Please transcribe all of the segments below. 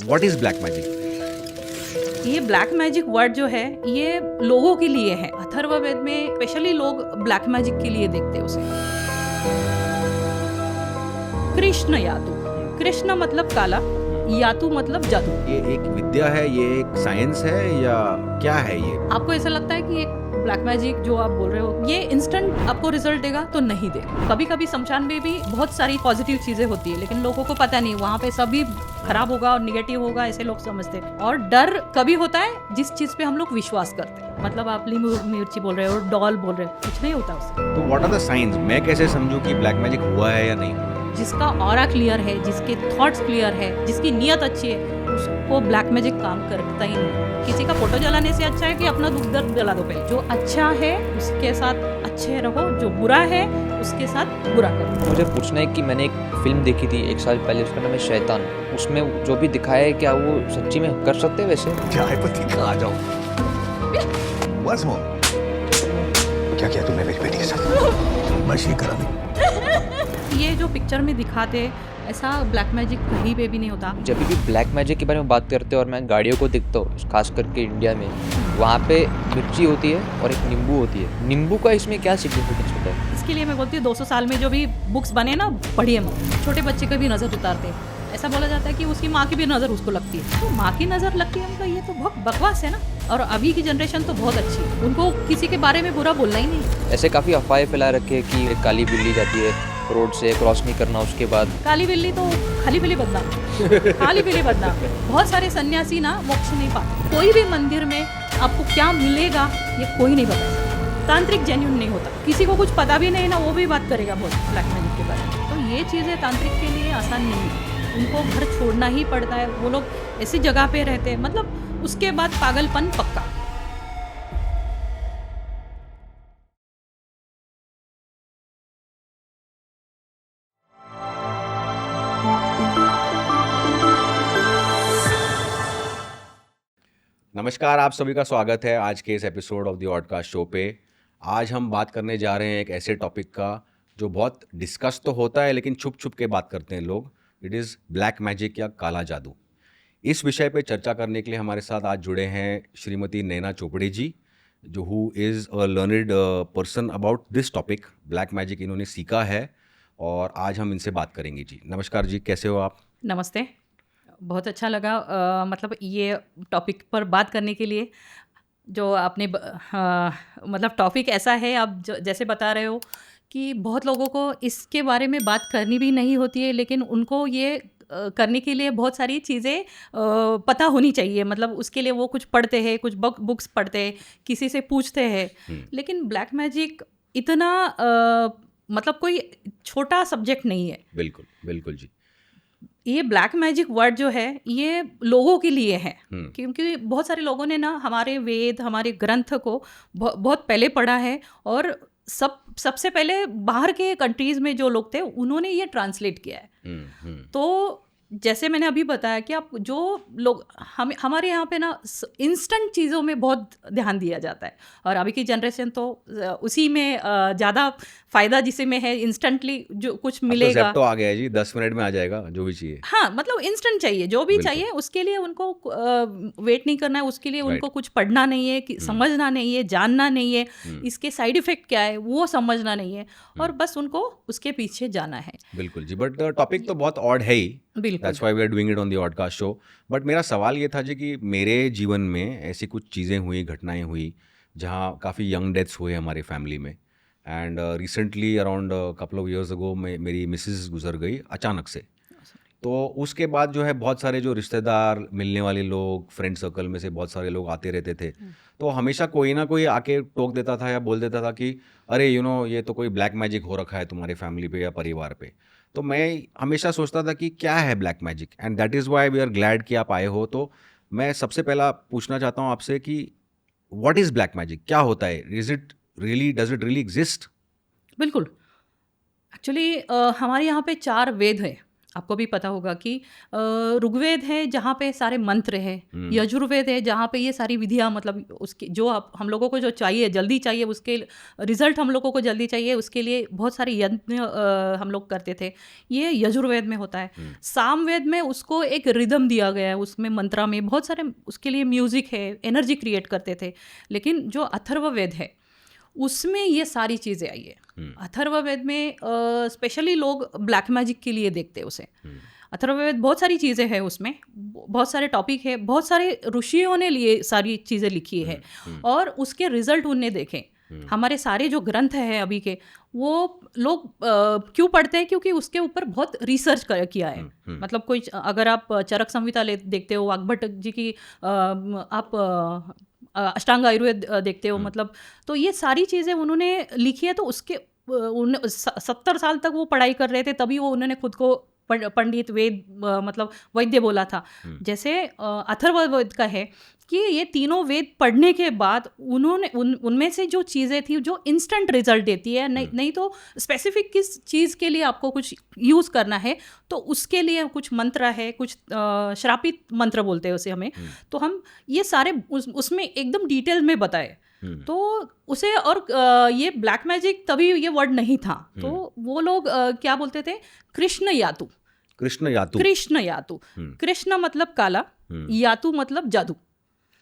What is black magic? ये black magic word जो है ये लोगों के लिए है। अथर्ववेद में स्पेशली लोग ब्लैक मैजिक के लिए देखते हैं उसे। कृष्ण यातु, कृष्ण मतलब काला, यातु मतलब जादू। ये एक विद्या है, ये एक साइंस है या क्या है ये? आपको ऐसा लगता है कि एक ब्लैक मैजिक जो आप बोल रहे हो ये इंस्टेंट आपको रिजल्ट देगा, तो नहीं देगा। कभी कभी शमशान में भी बहुत सारी पॉजिटिव चीजें होती है, लेकिन लोगों को पता नहीं, वहाँ पे सभी खराब होगा और निगेटिव होगा ऐसे लोग समझते हैं। और डर कभी होता है जिस चीज पे हम लोग विश्वास करते हैं। मतलब आप नींबू मिर्ची बोल रहे हो, डॉल बोल रहे हो, कुछ नहीं होता उससे। तो व्हाट आर द साइंस? मैं कैसे समझूं कि ब्लैक मैजिक हुआ है या नहीं? जिसका ऑरा क्लियर है, जिसके थॉट्स क्लियर है, जिसकी नीयत अच्छी है, उसको ब्लैक मैजिक काम करता ही नहीं। किसी का फोटो जलाने से अच्छा है कि अपना दुख दर्द जला दो पहले। जो अच्छा है उसके साथ अच्छे रहो, जो बुरा है उसके साथ बुरा करो। मुझे पूछना है कि मैंने एक फिल्म देखी थी 1 साल पहले, उसका नाम है शैतान। उसमें जो भी दिखाया है क्या वो सच्ची में कर सकते हैं वैसे? चाय पत्ती खा जाओ। Once more. क्या किया तुमने मेरी बेटी के साथ? मशी करा दी। ये जो पिक्चर में दिखाते ऐसा ब्लैक मैजिक कहीं पे भी नहीं होता। जब भी ब्लैक मैजिक के बारे में बात करते हैं और मैं गाड़ियों को देखता हूँ, खास करके इंडिया में, वहाँ पे मिर्ची होती है और एक नींबू होती है। नींबू का इसमें क्या सिग्निफिकेंस होता है? इसके लिए मैं बोलती हूँ 200 साल में जो भी बुक्स बने ना, पढ़िए मत। छोटे बच्चे का भी नज़र उतारते हैं। ऐसा बोला जाता है कि उसकी माँ की भी नज़र उसको लगती है। तो माँ की नज़र लगती है उनको, ये तो बहुत बकवास है ना। और अभी की जनरेशन तो बहुत अच्छी है, उनको किसी के बारे में बुरा बोलना ही नहीं। ऐसे काफ़ी अफवाहें फैला रखे हैं कि एक काली बिल्ली जाती है रोड से, क्रॉस नहीं करना उसके बाद। काली बिल्ली तो खाली बिल्ली बदनाम, खाली बिल्ली बदनाम। बहुत सारे सन्यासी ना मोक्ष नहीं पाते। कोई भी मंदिर में आपको क्या मिलेगा ये कोई नहीं बता सकता। तांत्रिक जेन्युइन नहीं होता, किसी को कुछ पता भी नहीं ना, वो भी बात करेगा बहुत ब्लैक मैजिक के बारे में। तो ये चीज़ें तांत्रिक के लिए आसान नहीं है, उनको घर छोड़ना ही पड़ता है। वो लोग ऐसी जगह पे रहते हैं, मतलब उसके बाद पागलपन पक्का। नमस्कार, आप सभी का स्वागत है आज के इस episode of the Oddcast show पे। आज हम बात करने जा रहे हैं एक ऐसे टॉपिक का जो बहुत डिस्कस तो होता है लेकिन छुप छुप के बात करते हैं लोग। इट इज़ ब्लैक मैजिक या काला जादू। इस विषय पे चर्चा करने के लिए हमारे साथ आज जुड़े हैं श्रीमती नैना चोपड़े जी, जो who is a learned person about this topic. Black magic इन्होंने सीखा है और आज हम इनसे बात करेंगे। जी नमस्कार जी, कैसे हो आप? नमस्ते, बहुत अच्छा लगा मतलब ये टॉपिक पर बात करने के लिए। जो आपने मतलब टॉपिक ऐसा है, आप जैसे बता रहे हो कि बहुत लोगों को इसके बारे में बात करनी भी नहीं होती है, लेकिन उनको ये करने के लिए बहुत सारी चीज़ें पता होनी चाहिए। मतलब उसके लिए वो कुछ पढ़ते हैं, कुछ बुक्स पढ़ते हैं, किसी से पूछते हैं। लेकिन ब्लैक मैजिक इतना मतलब कोई छोटा सब्जेक्ट नहीं है। बिल्कुल बिल्कुल जी। ये ब्लैक मैजिक वर्ड जो है ये लोगों के लिए है, क्योंकि बहुत सारे लोगों ने ना हमारे वेद, हमारे ग्रंथ को बहुत पहले पढ़ा है। और सबसे पहले बाहर के कंट्रीज में जो लोग थे उन्होंने ये ट्रांसलेट किया है। तो जैसे मैंने अभी बताया कि आप जो लोग हमारे यहाँ पे ना इंस्टेंट चीज़ों में बहुत ध्यान दिया जाता है, और अभी की जनरेशन तो उसी में ज़्यादा फ़ायदा जिसे में है, इंस्टेंटली जो कुछ मिलेगा। तो ज़ेप्टो आ गया है जी, 10 मिनट में आ जाएगा जो भी चाहिए। हाँ, मतलब इंस्टेंट चाहिए, जो भी चाहिए उसके लिए उनको वेट नहीं करना है, उसके लिए उनको कुछ पढ़ना नहीं है, समझना नहीं है, जानना नहीं है, इसके साइड इफेक्ट क्या है वो समझना नहीं है, और बस उनको उसके पीछे जाना है। बिल्कुल जी, बट टॉपिक तो बहुत ऑड है ही। That's why we are doing it on the Oddcast show. But मेरा सवाल ये था जी कि मेरे जीवन में ऐसी कुछ चीज़ें हुई, घटनाएं हुई जहाँ काफ़ी यंग डेथ्स हुए हमारी फैमिली में। And recently around couple of years ago मेरी मिसेस गुजर गई अचानक से। तो उसके बाद जो है बहुत सारे जो रिश्तेदार, मिलने वाले लोग, फ्रेंड सर्कल में से बहुत सारे लोग आते रहते थे। तो हमेशा कोई ना कोई आके टोक देता था या बोल देता था कि अरे ये तो कोई ब्लैक मैजिक हो रखा है तुम्हारे फैमिली पे या परिवार पे। तो मैं हमेशा सोचता था कि क्या है black magic, and that is why we are glad कि आप आए हो। तो मैं सबसे पहला पूछना चाहता हूँ आपसे कि व्हाट इज़ ब्लैक मैजिक, क्या होता है? Does it really exist? बिल्कुल, एक्चुअली हमारे यहाँ पे 4 वेद है, आपको भी पता होगा कि ऋग्वेद है जहाँ पे सारे मंत्र हैं, यजुर्वेद है जहाँ पे ये सारी विधियाँ, मतलब उसके जो हम लोगों को जो चाहिए जल्दी चाहिए, उसके रिजल्ट हम लोगों को जल्दी चाहिए, उसके लिए बहुत सारे यज्ञ हम लोग करते थे, ये यजुर्वेद में होता है। सामवेद में उसको एक रिदम दिया गया है, उसमें मंत्रा में बहुत सारे उसके लिए म्यूजिक है, एनर्जी क्रिएट करते थे। लेकिन जो अथर्ववेद है उसमें ये सारी चीज़ें आई है। अथर्ववेद में स्पेशली लोग ब्लैक मैजिक के लिए देखते हैं उसे। अथर्ववेद बहुत सारी चीज़ें हैं, उसमें बहुत सारे टॉपिक है, बहुत सारे ऋषियों ने लिए सारी चीज़ें लिखी है और उसके रिजल्ट उनने देखे। हमारे सारे जो ग्रंथ हैं अभी के, वो लोग क्यों पढ़ते हैं? क्योंकि उसके ऊपर बहुत रिसर्च किया है। मतलब कोई अगर आप चरक संहिता देखते हो, वाग्भट जी की आप अष्टांग आयुर्वेद देखते हो, मतलब तो ये सारी चीज़ें उन्होंने लिखी है। तो उसके 70 साल तक वो पढ़ाई कर रहे थे, तभी वो उन्होंने खुद को पंडित वेद मतलब वैद्य बोला था। जैसे अथर्ववेद का है कि ये तीनों वेद पढ़ने के बाद उन्होंने उनमें से जो चीज़ें थी जो इंस्टेंट रिजल्ट देती है, नहीं तो स्पेसिफिक किस चीज़ के लिए आपको कुछ यूज़ करना है तो उसके लिए कुछ मंत्र है, कुछ श्रापित मंत्र बोलते हैं उसे हमें। तो हम ये सारे उसमें एकदम डिटेल में बताए। तो उसे और ये ब्लैक मैजिक तभी ये वर्ड नहीं था, तो वो लोग क्या बोलते थे? कृष्ण यातु। कृष्ण मतलब काला, यातु मतलब जादू।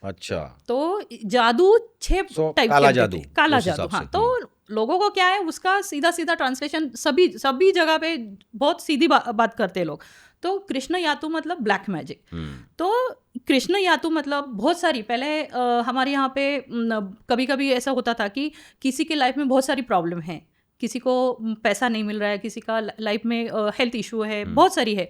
अच्छा, तो जादू 6 टाइप काला के जादू, काला जादू। हाँ, तो लोगों को क्या है उसका सीधा सीधा ट्रांसलेशन सभी जगह पे बहुत सीधी बात करते हैं लोग। तो कृष्ण यातु मतलब ब्लैक मैजिक। तो कृष्ण यातु मतलब बहुत सारी पहले हमारे यहाँ पे कभी कभी ऐसा होता था कि किसी के लाइफ में बहुत सारी प्रॉब्लम है, किसी को पैसा नहीं मिल रहा है, किसी का लाइफ में हेल्थ इशू है, बहुत सारी है।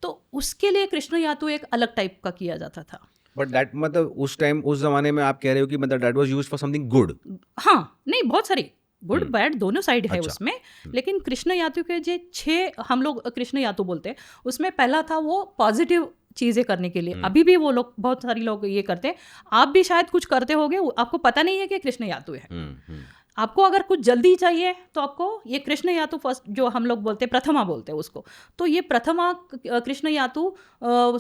तो उसके लिए कृष्ण यातु एक अलग टाइप का किया जाता था। बट दैट मतलब उस टाइम उस जमाने में आप कह रहे हो कि मतलब that was used for something good? हाँ, नहीं, बहुत सारी गुड बैड दोनों साइड है उसमें। लेकिन कृष्ण यातु के जो 6 हम लोग कृष्ण यातु बोलते हैं, उसमें पहला था वो पॉजिटिव चीज़ें करने के लिए। अभी भी वो लोग बहुत सारे लोग ये करते हैं, आप भी शायद कुछ करते होगे, आपको पता नहीं है कि कृष्ण यातु है। आपको अगर कुछ जल्दी चाहिए तो आपको ये कृष्ण यातु फर्स्ट, जो हम लोग बोलते हैं प्रथमा बोलते हैं उसको, तो ये प्रथमा कृष्ण यातु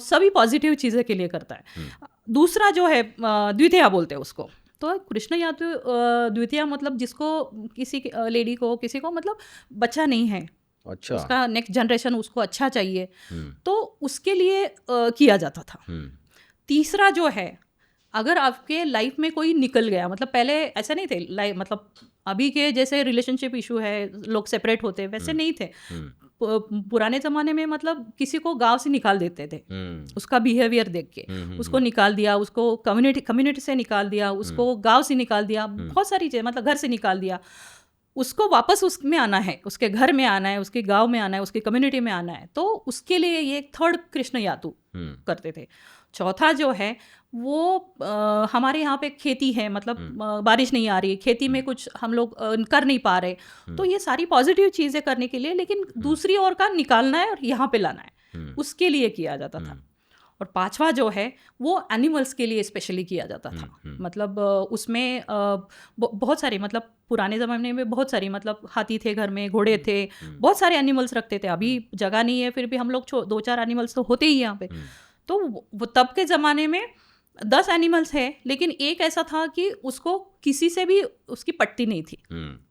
सभी पॉजिटिव चीज़ें के लिए करता है। दूसरा जो है द्वितीया बोलते हैं उसको। तो कृष्ण यातु द्वितीया मतलब जिसको किसी लेडी को किसी को मतलब बच्चा नहीं है, अच्छा, उसका नेक्स्ट जनरेशन उसको अच्छा चाहिए, तो उसके लिए किया जाता था। तीसरा जो है, अगर आपके लाइफ में कोई निकल गया, मतलब पहले ऐसा नहीं थे, मतलब अभी के जैसे रिलेशनशिप इशू है, लोग सेपरेट होते, वैसे नहीं थे। पुराने ज़माने में मतलब किसी को गांव से निकाल देते थे, उसका बिहेवियर देख के उसको निकाल दिया, उसको कम्युनिटी से निकाल दिया, उसको गांव से निकाल दिया, बहुत सारी चीज़ें, मतलब घर से निकाल दिया। उसको वापस उसमें आना है, उसके घर में आना है, उसके गांव में आना है, उसकी कम्युनिटी में आना है, तो उसके लिए ये थर्ड कृष्ण यातु करते थे। चौथा जो है वो हमारे यहाँ पे खेती है, मतलब बारिश नहीं आ रही, खेती में कुछ हम लोग कर नहीं पा रहे, तो ये सारी पॉजिटिव चीज़ें करने के लिए, लेकिन दूसरी ओर का निकालना है और यहाँ पे लाना है, उसके लिए किया जाता था। और पांचवा जो है वो एनिमल्स के लिए स्पेशली किया जाता था। मतलब उसमें बहुत सारे, मतलब पुराने ज़माने में बहुत सारी, मतलब हाथी थे घर में, घोड़े थे, बहुत सारे एनिमल्स रखते थे। अभी जगह नहीं है, फिर भी हम लोग 2-4 एनिमल्स तो होते ही यहाँ पे। तो वो तब के ज़माने में 10 एनिमल्स है, लेकिन एक ऐसा था कि उसको किसी से भी उसकी पट्टी नहीं थी,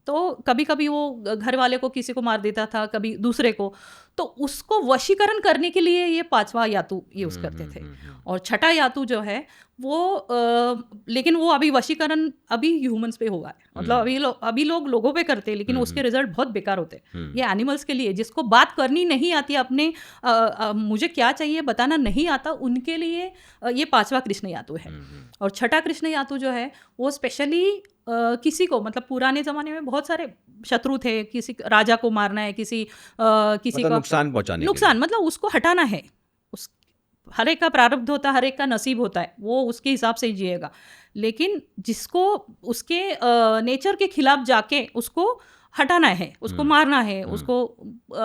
तो कभी कभी वो घर वाले को किसी को मार देता था, कभी दूसरे को, तो उसको वशीकरण करने के लिए ये पांचवा यातु यूज़ करते थे। और छठा यातु जो है वो लेकिन वो अभी वशीकरण अभी ह्यूमंस पे हुआ है, मतलब अभी लोग लोगों पे करते हैं, लेकिन उसके रिजल्ट बहुत बेकार होते हैं। ये एनिमल्स के लिए, जिसको बात करनी नहीं आती, अपने मुझे क्या चाहिए बताना नहीं आता, उनके लिए ये पांचवा कृष्ण यातु है। और छठा कृष्ण यातु जो है वो स्पेशली किसी को, मतलब पुराने ज़माने में बहुत सारे शत्रु थे, किसी राजा को मारना है, किसी मतलब का नुकसान पहुंचाने, मतलब उसको हटाना है। हर एक का प्रारब्ध होता है, हर एक का नसीब होता है, वो उसके हिसाब से जिएगा। लेकिन जिसको उसके नेचर के खिलाफ जाके उसको हटाना है, उसको मारना है, उसको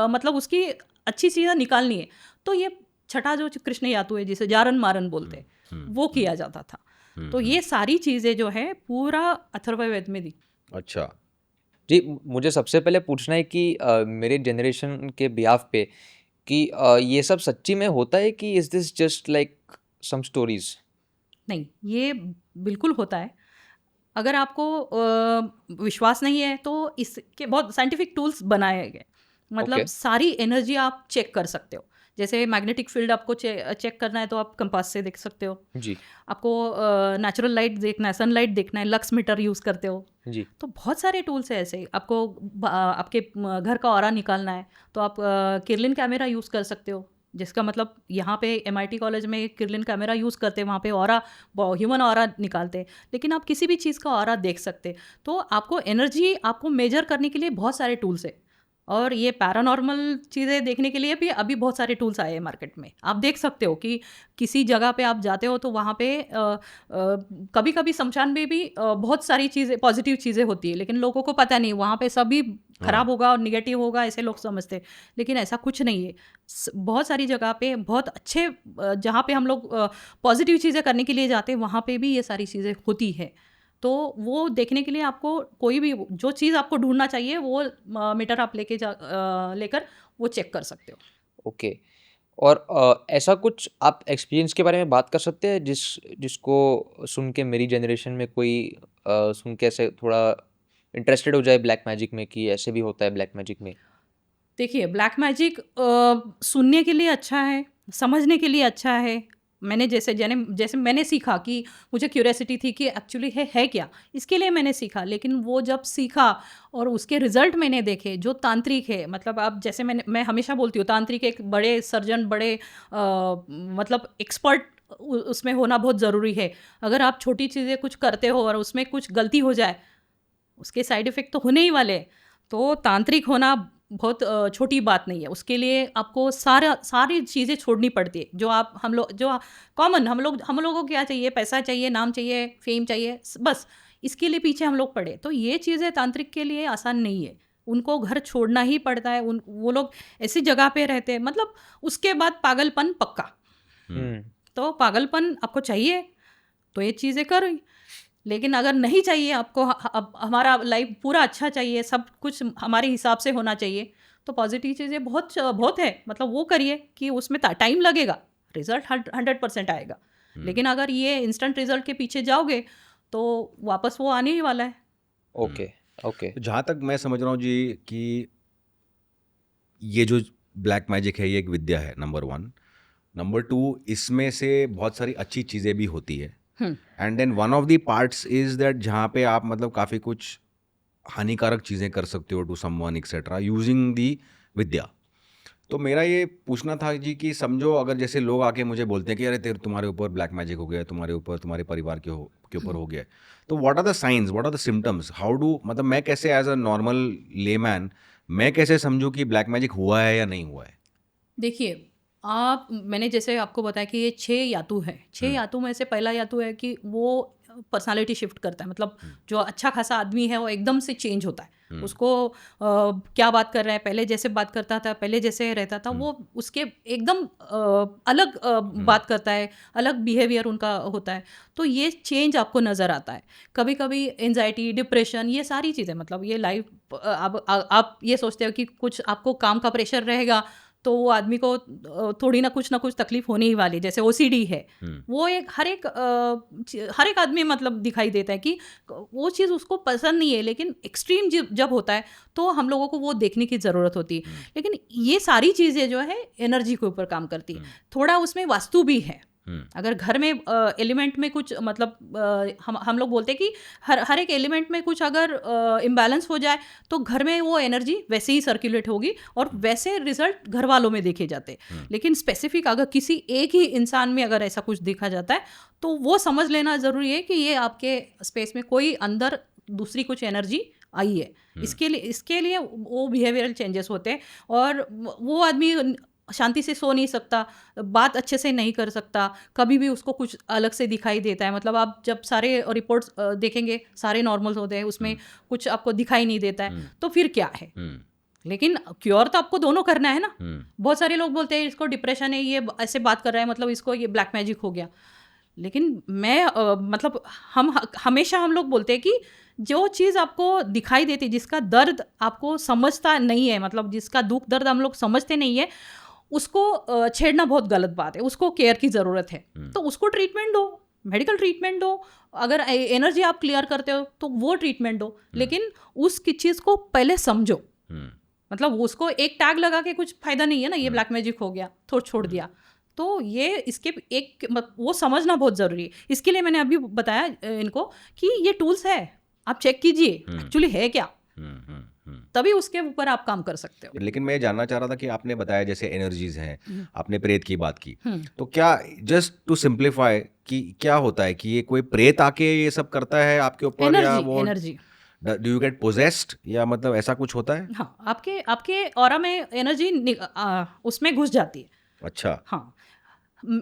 मतलब उसकी अच्छी चीज़ें निकालनी है, तो ये छठा जो कृष्ण यातु है, जिसे जारन मारन बोलते हैं, वो किया जाता था। तो ये सारी चीज़ें जो है पूरा अथर्ववेद में दी। अच्छा जी, मुझे सबसे पहले पूछना है कि मेरे जनरेशन के बिहाफ पे कि ये सब सच्ची में होता है कि is this just like some stories? नहीं, ये बिल्कुल होता है। अगर आपको विश्वास नहीं है तो इसके बहुत साइंटिफिक टूल्स बनाए गए, मतलब Okay. सारी एनर्जी आप चेक कर सकते हो। जैसे मैग्नेटिक फील्ड आपको चेक करना है तो आप कंपास से देख सकते हो। जी आपको नेचुरल लाइट देखना है, सनलाइट देखना है, लक्स मीटर यूज़ करते हो। जी तो बहुत सारे टूल्स है ऐसे। आपको आपके घर का ऑरा निकालना है तो आप किरलिन कैमरा यूज़ कर सकते हो, जिसका मतलब यहाँ पे MIT कॉलेज में किरलिन कैमरा यूज़ करते हैं, वहाँ पे ऑरा, ह्यूमन ऑरा निकालते हैं। लेकिन आप किसी भी चीज़ का ऑरा देख सकते। तो आपको एनर्जी आपको मेजर करने के लिए बहुत सारे टूल्स है। और ये पैरानॉर्मल चीज़ें देखने के लिए भी अभी बहुत सारे टूल्स आए हैं मार्केट में। आप देख सकते हो कि किसी जगह पे आप जाते हो तो वहाँ पे कभी कभी शमशान में भी बहुत सारी चीज़ें, पॉजिटिव चीज़ें होती है, लेकिन लोगों को पता नहीं, वहाँ पे सभी खराब होगा और निगेटिव होगा ऐसे लोग समझते हैं। लेकिन ऐसा कुछ नहीं है। बहुत सारी जगह पे बहुत अच्छे जहाँ पे हम लोग पॉजिटिव चीज़ें करने के लिए जाते हैं वहाँ पे भी ये सारी चीज़ें होती है। तो वो देखने के लिए आपको कोई भी जो चीज़ आपको ढूंढना चाहिए वो मीटर आप लेकर वो चेक कर सकते हो। ओके। और ऐसा कुछ आप एक्सपीरियंस के बारे में बात कर सकते हैं जिसको सुन के मेरी जनरेशन में कोई सुन के ऐसे थोड़ा इंटरेस्टेड हो जाए ब्लैक मैजिक में, कि ऐसे भी होता है ब्लैक मैजिक में? देखिए, ब्लैक मैजिक सुनने के लिए अच्छा है, समझने के लिए अच्छा है। मैंने जैसे मैंने सीखा कि मुझे क्यूरियोसिटी थी कि एक्चुअली है क्या, इसके लिए मैंने सीखा। लेकिन वो जब सीखा और उसके रिजल्ट मैंने देखे, जो तांत्रिक है, मतलब आप जैसे मैं हमेशा बोलती हूँ, तांत्रिक एक बड़े सर्जन, बड़े मतलब एक्सपर्ट उसमें होना बहुत ज़रूरी है। अगर आप छोटी चीज़ें कुछ करते हो और उसमें कुछ गलती हो जाए, उसके साइड इफ़ेक्ट तो होने ही वाले हैं। तो तांत्रिक होना बहुत छोटी बात नहीं है। उसके लिए आपको सारी चीज़ें छोड़नी पड़ती है जो हम लोगों को क्या चाहिए, पैसा चाहिए, नाम चाहिए, फेम चाहिए, बस इसके लिए पीछे हम लोग पड़े। तो ये चीज़ें तांत्रिक के लिए आसान नहीं है, उनको घर छोड़ना ही पड़ता है। वो लोग ऐसी जगह पे रहते हैं, मतलब उसके बाद पागलपन पक्का। तो पागलपन आपको चाहिए तो ये चीज़ें करो। लेकिन अगर नहीं चाहिए आपको, अब हमारा लाइफ पूरा अच्छा चाहिए, सब कुछ हमारे हिसाब से होना चाहिए, तो पॉजिटिव चीज़ें बहुत है, मतलब वो करिए कि उसमें टाइम लगेगा, रिजल्ट 100% आएगा। लेकिन अगर ये इंस्टेंट रिजल्ट के पीछे जाओगे तो वापस वो आने ही वाला है। Okay okay. तो जहाँ तक मैं समझ रहा हूँ जी कि ये जो ब्लैक मैजिक है ये एक विद्या है, नंबर 1। नंबर 2, इसमें से बहुत सारी अच्छी चीज़ें भी होती है। And then one of the parts is that जहाँ पे आप मतलब काफ़ी कुछ हानिकारक चीज़ें कर सकते हो to someone etcetera using the vidya. तो मेरा ये पूछना था जी कि समझो अगर जैसे लोग आके मुझे बोलते हैं कि अरे तुम्हारे ऊपर ब्लैक मैजिक हो गया, तुम्हारे ऊपर, तुम्हारे परिवार के ऊपर हो गया, तो what are the science, what are the symptoms, how do, मतलब मैं कैसे एज अ नॉर्मल लेमैन मैं कैसे समझूं कि ब्लैक मैजिक हुआ है या नहीं हुआ है? देखिए, मैंने जैसे आपको बताया कि ये 6 यातु है। 6 यातु में से पहला यातु है कि वो पर्सनालिटी शिफ्ट करता है, मतलब जो अच्छा खासा आदमी है वो एकदम से चेंज होता है। उसको क्या बात कर रहा है, पहले जैसे बात करता था, पहले जैसे रहता था, वो उसके एकदम अलग बात करता है, अलग बिहेवियर उनका होता है। तो ये चेंज आपको नज़र आता है। कभी कभी एंजाइटी, डिप्रेशन, ये सारी चीज़ें, मतलब ये लाइफ आप ये सोचते हो कि कुछ आपको काम का प्रेशर रहेगा तो वो आदमी को थोड़ी ना कुछ तकलीफ होने ही वाली, जैसे OCD है, वो एक हर एक आदमी मतलब दिखाई देता है कि वो चीज़ उसको पसंद नहीं है, लेकिन एक्सट्रीम जब होता है तो हम लोगों को वो देखने की ज़रूरत होती है। लेकिन ये सारी चीज़ें जो है एनर्जी के ऊपर काम करती है। थोड़ा उसमें वास्तु भी है। अगर घर में एलिमेंट में कुछ मतलब हम लोग बोलते हैं कि हर एक एलिमेंट में कुछ अगर इम्बैलेंस हो जाए तो घर में वो एनर्जी वैसे ही सर्कुलेट होगी और वैसे रिजल्ट घर वालों में देखे जाते हैं। लेकिन स्पेसिफिक अगर किसी एक ही इंसान में अगर ऐसा कुछ देखा जाता है तो वो समझ लेना ज़रूरी है कि ये आपके स्पेस में कोई अंदर दूसरी कुछ एनर्जी आई है। इसके लिए वो बिहेवियरल चेंजेस होते हैं और वो आदमी शांति से सो नहीं सकता, बात अच्छे से नहीं कर सकता, कभी भी उसको कुछ अलग से दिखाई देता है। मतलब आप जब सारे रिपोर्ट्स देखेंगे सारे नॉर्मल होते हैं, उसमें कुछ आपको दिखाई नहीं देता है, तो फिर क्या है? लेकिन क्योर तो आपको दोनों करना है ना। बहुत सारे लोग बोलते हैं इसको डिप्रेशन है, ये ऐसे बात कर रहा है, मतलब इसको ये ब्लैक मैजिक हो गया। लेकिन मैं मतलब हमेशा हम लोग बोलते हैं कि जो चीज़ आपको दिखाई देती, जिसका दर्द आपको समझता नहीं है, मतलब जिसका दुख दर्द हम लोग समझते नहीं है, उसको छेड़ना बहुत गलत बात है, उसको केयर की ज़रूरत है। तो उसको ट्रीटमेंट दो, मेडिकल ट्रीटमेंट दो, अगर एनर्जी आप क्लियर करते हो तो वो ट्रीटमेंट दो, लेकिन उस चीज़ को पहले समझो। मतलब उसको एक टैग लगा के कुछ फ़ायदा नहीं है ना, ये ब्लैक मैजिक हो गया तो छोड़ दिया। तो ये इसके एक वो समझना बहुत ज़रूरी है। इसके लिए मैंने अभी बताया इनको कि ये टूल्स है, आप चेक कीजिए एक्चुअली है क्या, तभी उसके ऊपर आप काम कर सकते हो। लेकिन मैं जानना चाह रहा था कि आपने बताया जैसे एनर्जीज हैं, आपने प्रेत की बात की, तो क्या जस्ट टू सिंप्लीफाई कि क्या होता है कि ये कोई प्रेत आके ये सब करता है आपके ऊपर, या वो energy do you get possessed, या मतलब ऐसा कुछ होता है? हाँ, आपके ऑरा में एनर्जी उसमें घुस जाती है। अच्छा। हाँ,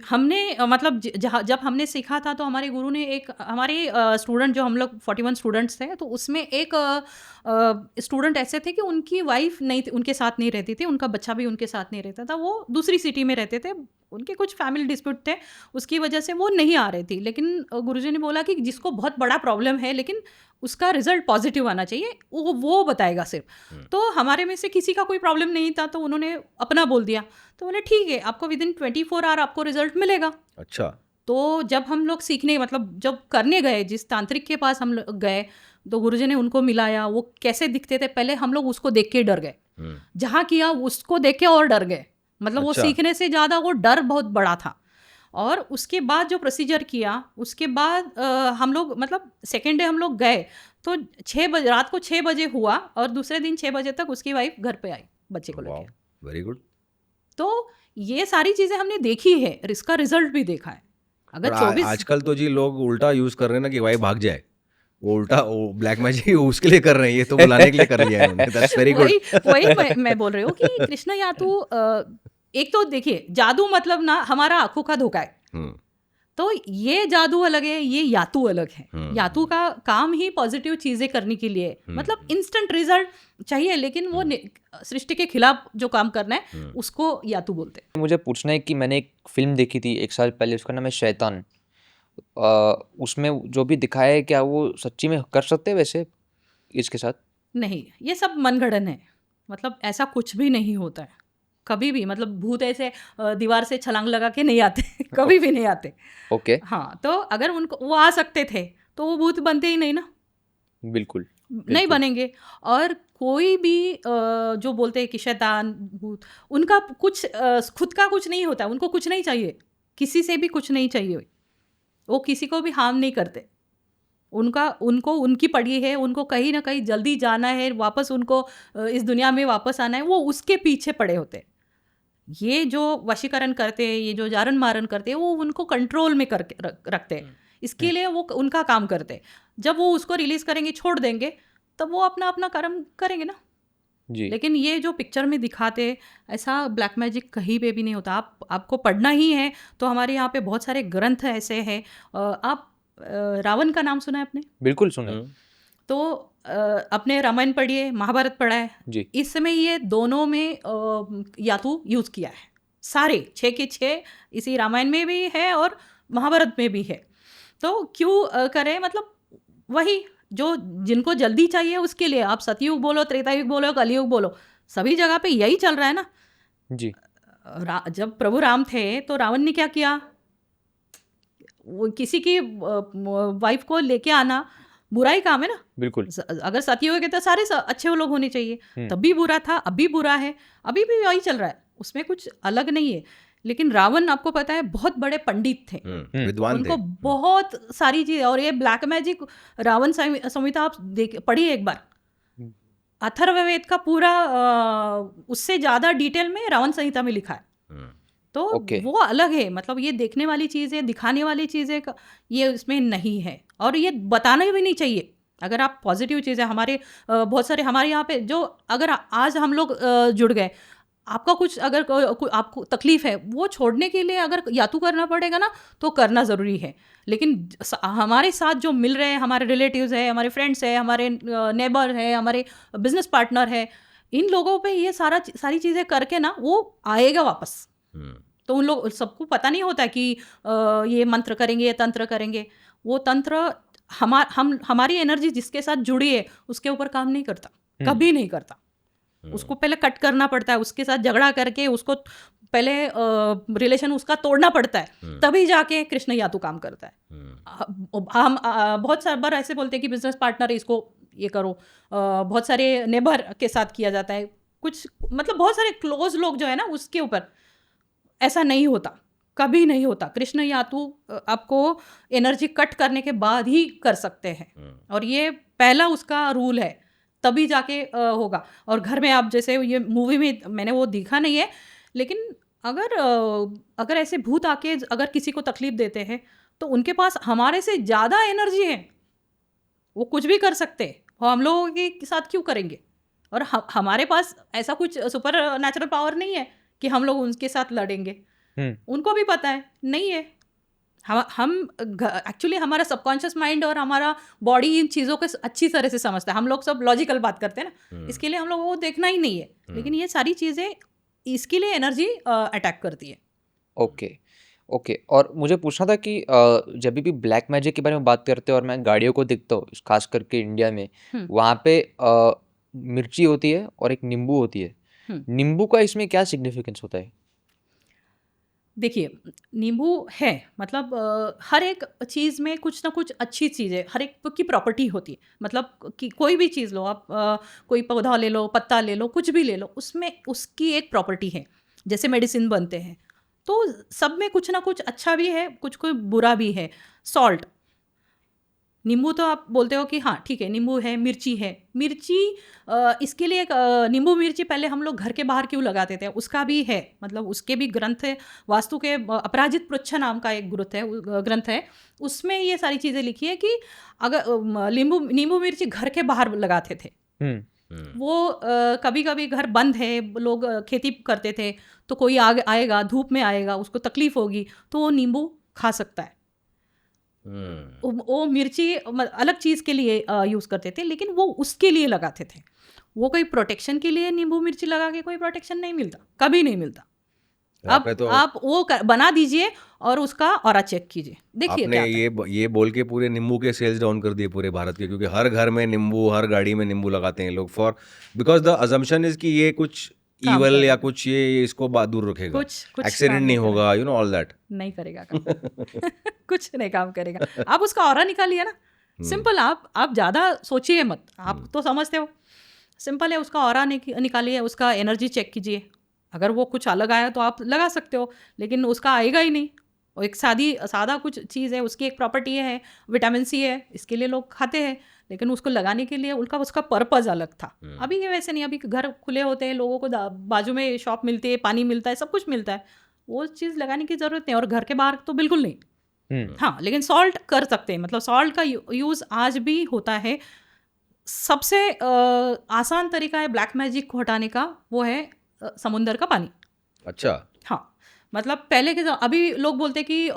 हमने मतलब जब हमने सीखा था तो हमारे गुरु ने एक हमारे स्टूडेंट, जो हम लोग 41 स्टूडेंट्स थे, तो उसमें एक स्टूडेंट ऐसे थे कि उनकी वाइफ नहीं उनके साथ नहीं रहती थी, उनका बच्चा भी उनके साथ नहीं रहता था, वो दूसरी सिटी में रहते थे, उनके कुछ फैमिली डिस्प्यूट थे, उसकी वजह से वो नहीं आ रही थी। लेकिन गुरुजी ने बोला कि जिसको बहुत बड़ा प्रॉब्लम है लेकिन उसका रिजल्ट पॉजिटिव आना चाहिए, वो बताएगा सिर्फ। तो हमारे में से किसी का कोई प्रॉब्लम नहीं था, तो उन्होंने अपना बोल दिया। तो बोले ठीक है, आपको विदिन 24 आवर आपको रिजल्ट मिलेगा। अच्छा। तो जब हम लोग सीखने, मतलब जब करने गए, जिस तांत्रिक के पास हम लोग गए, तो गुरुजी ने उनको मिलाया, वो कैसे दिखते थे पहले हम लोग उसको देख के डर गए, जहाँ किया उसको देख के और डर गए। मतलब वो सीखने से ज़्यादा वो डर बहुत बड़ा था। और उसके बाद जो प्रोसीजर किया, उसके बाद हम लोग, मतलब सेकेंड डे हम लोग गए तो 6 बजे रात को 6 बजे हुआ, और दूसरे दिन 6 बजे तक उसकी वाइफ घर पे आई बच्चे को लेके। Very good. तो ये सारी चीज़ें हमने देखी है, इसका रिजल्ट भी देखा है। अगर 24 आजकल तो जी लोग उल्टा यूज कर रहे हैं ना कि भाई भाग जाए, वो उल्टा ब्लैक मैजिक उसके लिए कर रहे हैं, ये तो बुलाने के लिए कर लिया है उन्होंने। That's very good. वही मैं बोल रही हूँ कि कृष्णा यातु, एक तो देखिए जादू मतलब ना हमारा आंखों का धोखा है, तो ये जादू अलग है, ये यातू अलग है। यातू का काम ही पॉजिटिव चीजें करने के लिए, मतलब इंस्टेंट रिजल्ट चाहिए, लेकिन वो सृष्टि के खिलाफ जो काम करना है उसको यातू बोलते हैं। मुझे पूछना है कि मैंने एक फिल्म देखी थी 1 साल पहले, उसका नाम है शैतान। उसमें जो भी दिखाया है, क्या वो सच्ची में कर सकते हैं वैसे इसके साथ? नहीं, ये सब मनगढ़ंत है, मतलब ऐसा कुछ भी नहीं होता है कभी भी। मतलब भूत ऐसे दीवार से छलांग लगा के नहीं आते कभी भी नहीं आते। ओके। हाँ, तो अगर उनको वो आ सकते थे तो वो भूत बनते ही नहीं ना। बिल्कुल नहीं बनेंगे। और कोई भी जो बोलते हैं कि शैतान भूत, उनका कुछ खुद का कुछ नहीं होता, उनको कुछ नहीं चाहिए, किसी से भी कुछ नहीं चाहिए, वो किसी को भी हार्म नहीं करते। उनको उनकी पड़ी है, उनको कहीं ना कहीं जल्दी जाना है, वापस उनको इस दुनिया में वापस आना है, वो उसके पीछे पड़े होते हैं। ये जो वशीकरण करते हैं, ये जो जारन मारन करते हैं, वो उनको कंट्रोल में करके रखते हैं, इसके लिए वो उनका काम करते हैं। जब वो उसको रिलीज करेंगे, छोड़ देंगे, तब वो अपना अपना कर्म करेंगे ना जी। लेकिन ये जो पिक्चर में दिखाते, ऐसा ब्लैक मैजिक कहीं पे भी नहीं होता। आपको पढ़ना ही है तो हमारे यहाँ पे बहुत सारे ग्रंथ ऐसे हैं। आप रावण का नाम सुना है आपने? बिल्कुल सुना। तो अपने रामायण पढ़िए, महाभारत पढ़ा है जी। इस समय ये दोनों में यातू यूज़ किया है, सारे 6 के 6 इसी रामायण में भी है और महाभारत में भी है। तो क्यों करें, मतलब वही जो जिनको जल्दी चाहिए उसके लिए, आप सतयुग बोलो, त्रेतायुग बोलो, कलयुग बोलो, सभी जगह पे यही चल रहा है ना जी। जब प्रभु राम थे तो रावण ने क्या किया, वो किसी की वाइफ को लेके आना बुराई काम है ना। बिल्कुल। अगर सतयुग है तो सारे अच्छे लोग होने चाहिए, तब भी बुरा था, अभी बुरा है, अभी भी वही चल रहा है, उसमें कुछ अलग नहीं है। लेकिन रावण आपको पता है बहुत बड़े पंडित थे, विद्वान थे, उनको बहुत सारी चीज़। और ये ब्लैक मैजिक रावण संहिता आप पढ़िए एक बार, अथर्ववेद का पूरा उससे ज़्यादा डिटेल में रावण संहिता में लिखा है। तो वो अलग है, मतलब ये देखने वाली चीज़ है, दिखाने वाली चीज़ है, ये इसमें नहीं है। और ये बताना भी नहीं चाहिए। अगर आप पॉजिटिव चीज़ें, हमारे बहुत सारे हमारे यहाँ पे जो, अगर आज हम लोग जुड़ गए, आपका कुछ अगर आपको तकलीफ है, वो छोड़ने के लिए अगर यातू करना पड़ेगा ना तो करना ज़रूरी है। लेकिन हमारे साथ जो मिल रहे हैं, हमारे रिलेटिव्स है, हमारे फ्रेंड्स है, हमारे नेबर है, हमारे बिजनेस पार्टनर है, इन लोगों पे ये सारी चीज़ें करके ना वो आएगा वापस। तो उन लोग सबको पता नहीं होता कि ये मंत्र करेंगे, ये तंत्र करेंगे। वो तंत्र हमारी एनर्जी जिसके साथ जुड़ी है उसके ऊपर काम नहीं करता, कभी नहीं करता। उसको पहले कट करना पड़ता है, उसके साथ झगड़ा करके उसको पहले रिलेशन उसका तोड़ना पड़ता है, तभी जाके कृष्ण यातु काम करता है। हम बहुत सारे बार ऐसे बोलते हैं कि बिजनेस पार्टनर इसको ये करो, बहुत सारे नेबर के साथ किया जाता है, कुछ मतलब बहुत सारे क्लोज लोग जो है ना उसके ऊपर, ऐसा नहीं होता, कभी नहीं होता। कृष्ण यातु आपको एनर्जी कट करने के बाद ही कर सकते हैं, और ये पहला उसका रूल है, तभी जाके होगा। और घर में आप जैसे ये मूवी में मैंने वो देखा नहीं है, लेकिन अगर ऐसे भूत आके अगर किसी को तकलीफ देते हैं तो उनके पास हमारे से ज़्यादा एनर्जी है, वो कुछ भी कर सकते हैं, वो हम लोगों के साथ क्यों करेंगे? और हमारे पास ऐसा कुछ सुपर नेचुरल पावर नहीं है कि हम लोग उनके साथ लड़ेंगे। उनको भी पता है नहीं है। हम एक्चुअली हमारा सबकॉन्शियस माइंड और हमारा बॉडी इन चीज़ों को अच्छी तरह से समझता है। हम लोग सब लॉजिकल बात करते हैं ना, इसके लिए हम लोगों को देखना ही नहीं है, लेकिन ये सारी चीज़ें इसके लिए एनर्जी अटैक करती है। ओके। और मुझे पूछना था कि जब भी ब्लैक मैजिक के बारे में बात करते हैं और मैं गाड़ियों को देखता हूँ, खास करके इंडिया में, वहाँ पे मिर्ची होती है और एक नींबू होती है। नींबू का इसमें क्या सिग्निफिकेंस होता है? देखिए, नींबू है मतलब हर एक चीज़ में कुछ ना कुछ अच्छी चीज़ें, हर एक की प्रॉपर्टी होती है। मतलब कि कोई भी चीज़ लो आप, कोई पौधा ले लो, पत्ता ले लो, कुछ भी ले लो, उसमें उसकी एक प्रॉपर्टी है। जैसे मेडिसिन बनते हैं, तो सब में कुछ ना कुछ अच्छा भी है, कुछ कोई बुरा भी है। सॉल्ट, नींबू तो आप बोलते हो कि हाँ ठीक है, नींबू है, मिर्ची है। मिर्ची इसके लिए नींबू मिर्ची पहले हम लोग घर के बाहर क्यों लगाते थे, उसका भी है, मतलब उसके भी ग्रंथ है। वास्तु के अपराजित पृच्छ नाम का एक ग्रंथ है, उसमें ये सारी चीज़ें लिखी है कि अगर नींबू मिर्ची घर के बाहर लगाते थे, वो कभी कभी घर बंद है, लोग खेती करते थे, तो कोई आएगा, धूप में आएगा, उसको तकलीफ होगी, तो वो नींबू खा सकता है। वो मिर्ची अलग चीज़ के लिए यूज़ करते थे, लेकिन वो उसके लिए लगाते थे। वो कोई प्रोटेक्शन के लिए नींबू मिर्ची लगा के कोई प्रोटेक्शन नहीं मिलता, कभी नहीं मिलता। अब तो आप वो बना दीजिए और उसका ऑरा चेक कीजिए, देखिए आपने ये बोल के पूरे नींबू के सेल्स डाउन कर दिए पूरे भारत के, क्योंकि हर घर में नींबू, हर गाड़ी में नींबू लगाते हैं लोग, बिकॉज द अजम्पशन इज कि ये कुछ ईवल या कुछ ये इसको दूर रखेगा, कुछ एक्सीडेंट नहीं होगा, यू नो ऑल दैट। नहीं करेगा काम कुछ नहीं काम करेगा। आप उसका ऑरा निकालिए ना, सिंपल। आप ज़्यादा सोचिए मत, आप तो समझते हो, सिंपल है। उसका ऑरा निकालिए, उसका एनर्जी चेक कीजिए, अगर वो कुछ अलग आया तो आप लगा सकते हो, लेकिन उसका आएगा ही नहीं। और एक सादा कुछ चीज़ है, उसकी एक प्रॉपर्टी है, विटामिन सी है, इसके लिए लोग खाते हैं, लेकिन उसको लगाने के लिए उसका पर्पज़ अलग था। अभी ये वैसे नहीं, अभी घर खुले होते हैं, लोगों को बाजू में शॉप मिलती है, पानी मिलता है, सब कुछ मिलता है, वो चीज़ लगाने की ज़रूरत नहीं। और घर के बाहर तो बिल्कुल नहीं। हाँ, लेकिन सॉल्ट कर सकते हैं, मतलब सॉल्ट का यूज़ आज भी होता है। सबसे आसान तरीका है ब्लैक मैजिक को हटाने का, वो है समुंदर का पानी। अच्छा। हाँ, मतलब पहले के अभी लोग बोलते कि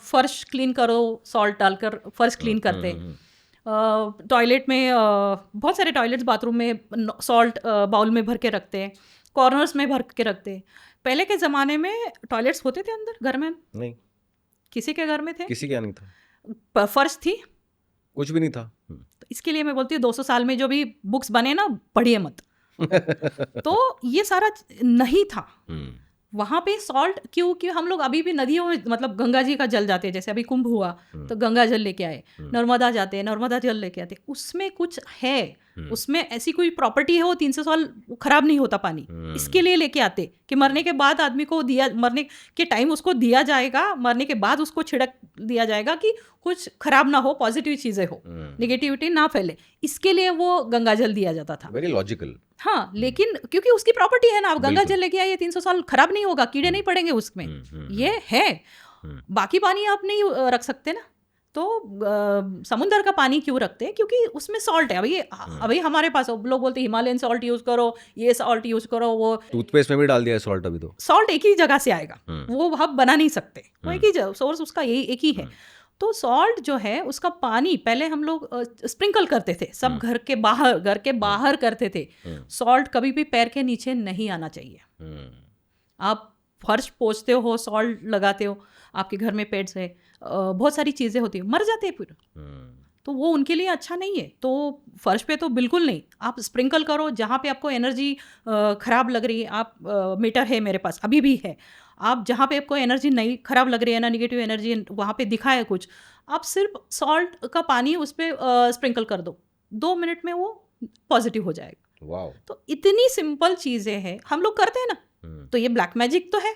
फर्श क्लीन करो, सॉल्ट डालकर फर्श क्लीन करते हैं। टॉयलेट में बहुत सारे टॉयलेट्स बाथरूम में सॉल्ट बाउल में भर के रखते हैं, कॉर्नर्स में भर के रखते हैं। पहले के ज़माने में टॉयलेट्स होते थे अंदर घर में? नहीं, किसी के घर में थे, किसी के नहीं था। फर्श थी, कुछ भी नहीं था। तो इसके लिए मैं बोलती हूँ 200 साल में जो भी बुक्स बने ना, पढ़िए मत। तो ये सारा नहीं था वहाँ पे। सॉल्ट क्योंकि हम लोग अभी भी नदियों में, मतलब गंगा जी का जल जाते हैं, जैसे अभी कुंभ हुआ तो गंगा जल लेके आए, नर्मदा जाते हैं, नर्मदा जल लेके आते, उसमें कुछ है, उसमें ऐसी कोई प्रॉपर्टी है, वो 300 साल खराब नहीं होता पानी, इसके लिए लेके आते कि मरने के बाद आदमी को मरने के टाइम उसको दिया जाएगा, मरने के बाद उसको छिड़क दिया जाएगा कि कुछ खराब ना हो, पॉजिटिव चीज़ें हो, नेगेटिविटी ना फैले, इसके लिए वो गंगा जल दिया जाता था। Very logical. हाँ, लेकिन क्योंकि उसकी प्रॉपर्टी है ना, आप गंगा जल लेके आइए, 300 साल खराब नहीं होगा, कीड़े नहीं पड़ेंगे उसमें, ये है। बाकी पानी आप नहीं रख सकते ना, तो समुद्र का पानी क्यों रखते हैं? क्योंकि उसमें सॉल्ट है। अभी हमारे पास लोग बोलते हैं हिमालयन सॉल्ट यूज करो, ये सॉल्ट यूज करो, वो टूथपेस्ट में भी डाल दिया है सॉल्ट। अभी तो सॉल्ट एक ही जगह से आएगा, वो हम बना नहीं सकते, वो एक ही सोर्स उसका यही एक ही है। तो सॉल्ट जो है उसका पानी पहले हम लोग स्प्रिंकल करते थे, सब घर के बाहर करते थे। सॉल्ट कभी भी पैर के नीचे नहीं आना चाहिए। आप फर्श पोंछते हो, सॉल्ट लगाते हो, आपके घर में पेट्स है, बहुत सारी चीज़ें होती है, मर जाते हैं फिर। तो वो उनके लिए अच्छा नहीं है। तो फर्श पे तो बिल्कुल नहीं, आप स्प्रिंकल करो जहाँ पे आपको एनर्जी ख़राब लग रही है। आप मीटर है मेरे पास, अभी भी है, आप जहाँ पे आपको एनर्जी नहीं ख़राब लग रही है ना, निगेटिव एनर्जी वहाँ पे दिखा है कुछ, आप सिर्फ सॉल्ट का पानी उस पर स्प्रिंकल कर दो, 2 मिनट में वो पॉजिटिव हो जाएगा। वाओ। तो इतनी सिंपल चीज़ें हैं, हम लोग करते हैं ना। तो ये ब्लैक मैजिक तो है,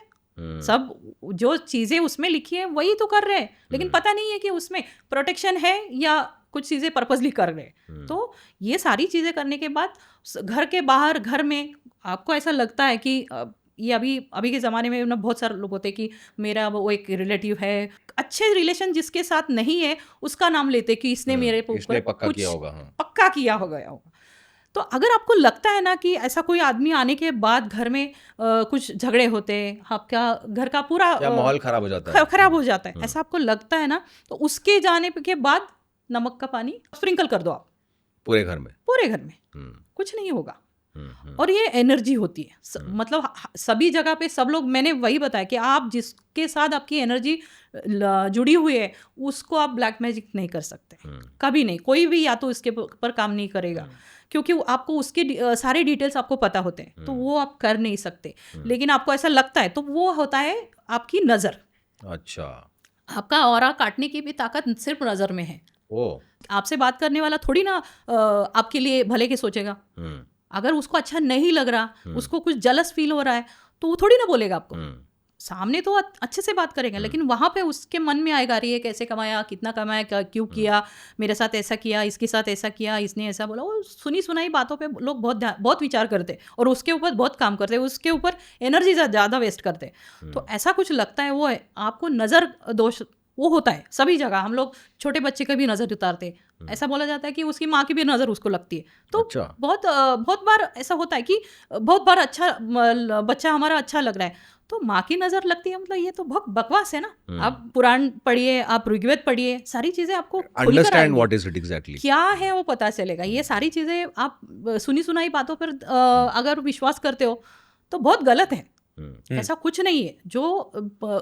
सब जो चीज़ें उसमें लिखी है वही तो कर रहे हैं, लेकिन पता नहीं है कि उसमें प्रोटेक्शन है या कुछ चीज़ें पर्पसली कर रहे हैं। तो ये सारी चीज़ें करने के बाद घर के बाहर, घर में आपको ऐसा लगता है कि ये अभी के ज़माने में ना बहुत सारे लोग होते हैं कि मेरा वो एक रिलेटिव है, अच्छे रिलेशन जिसके साथ नहीं है उसका नाम लेते कि इसने मेरे ऊपर पक्का कुछ किया होगा। पक्का किया होगा। तो अगर आपको लगता है ना कि ऐसा कोई आदमी आने के बाद घर में कुछ झगड़े होते हैं, आपका घर का पूरा माहौल खराब हो जाता है, खराब हो जाता है, ऐसा आपको लगता है ना, तो उसके जाने के बाद नमक का पानी स्प्रिंकल कर दो आप पूरे घर में, कुछ नहीं होगा। और ये एनर्जी होती है, मतलब सभी जगह पे सब लोग, मैंने वही बताया कि आप जिसके साथ आपकी एनर्जी जुड़ी हुई है उसको आप ब्लैक मैजिक नहीं कर सकते, कभी नहीं। कोई भी या तो इसके पर काम नहीं करेगा, क्योंकि आपको उसके सारे डिटेल्स आपको पता होते हैं, तो वो आप कर नहीं सकते। लेकिन आपको ऐसा लगता है तो वो होता है आपकी नज़र। अच्छा, आपका ऑरा काटने की भी ताकत सिर्फ नज़र में है। आपसे बात करने वाला थोड़ी ना आपके लिए भले के सोचेगा। अगर उसको अच्छा नहीं लग रहा, उसको कुछ जलस फील हो रहा है, तो वो थोड़ी ना बोलेगा आपको। सामने तो अच्छे से बात करेगा, लेकिन वहाँ पे उसके मन में आएगा, अरे ये कैसे कमाया, कितना कमाया, क्यों किया, मेरे साथ ऐसा किया, इसके साथ ऐसा किया, इसने ऐसा बोला। वो सुनी सुनाई बातों पे लोग बहुत विचार करते और उसके ऊपर बहुत काम करते, उसके ऊपर एनर्जी ज़्यादा वेस्ट करते। तो ऐसा कुछ लगता है, वो है आपको नज़र दोष वो होता है सभी जगह। हम लोग छोटे बच्चे का भी नज़र उतारते, ऐसा बोला जाता है कि उसकी माँ की भी नज़र उसको लगती है। तो बहुत बार ऐसा होता है कि बहुत बार अच्छा बच्चा हमारा अच्छा लग रहा है तो माँ की नज़र लगती है, मतलब ये तो बहुत बकवास है ना। आप पुराण पढ़िए, आप ऋग्वेद पढ़िए, सारी चीज़ें आपको understand what is it exactly क्या है वो पता चलेगा। ये सारी चीज़ें आप सुनी सुनाई बातों पर अगर विश्वास करते हो तो बहुत गलत है। ऐसा कुछ नहीं है। जो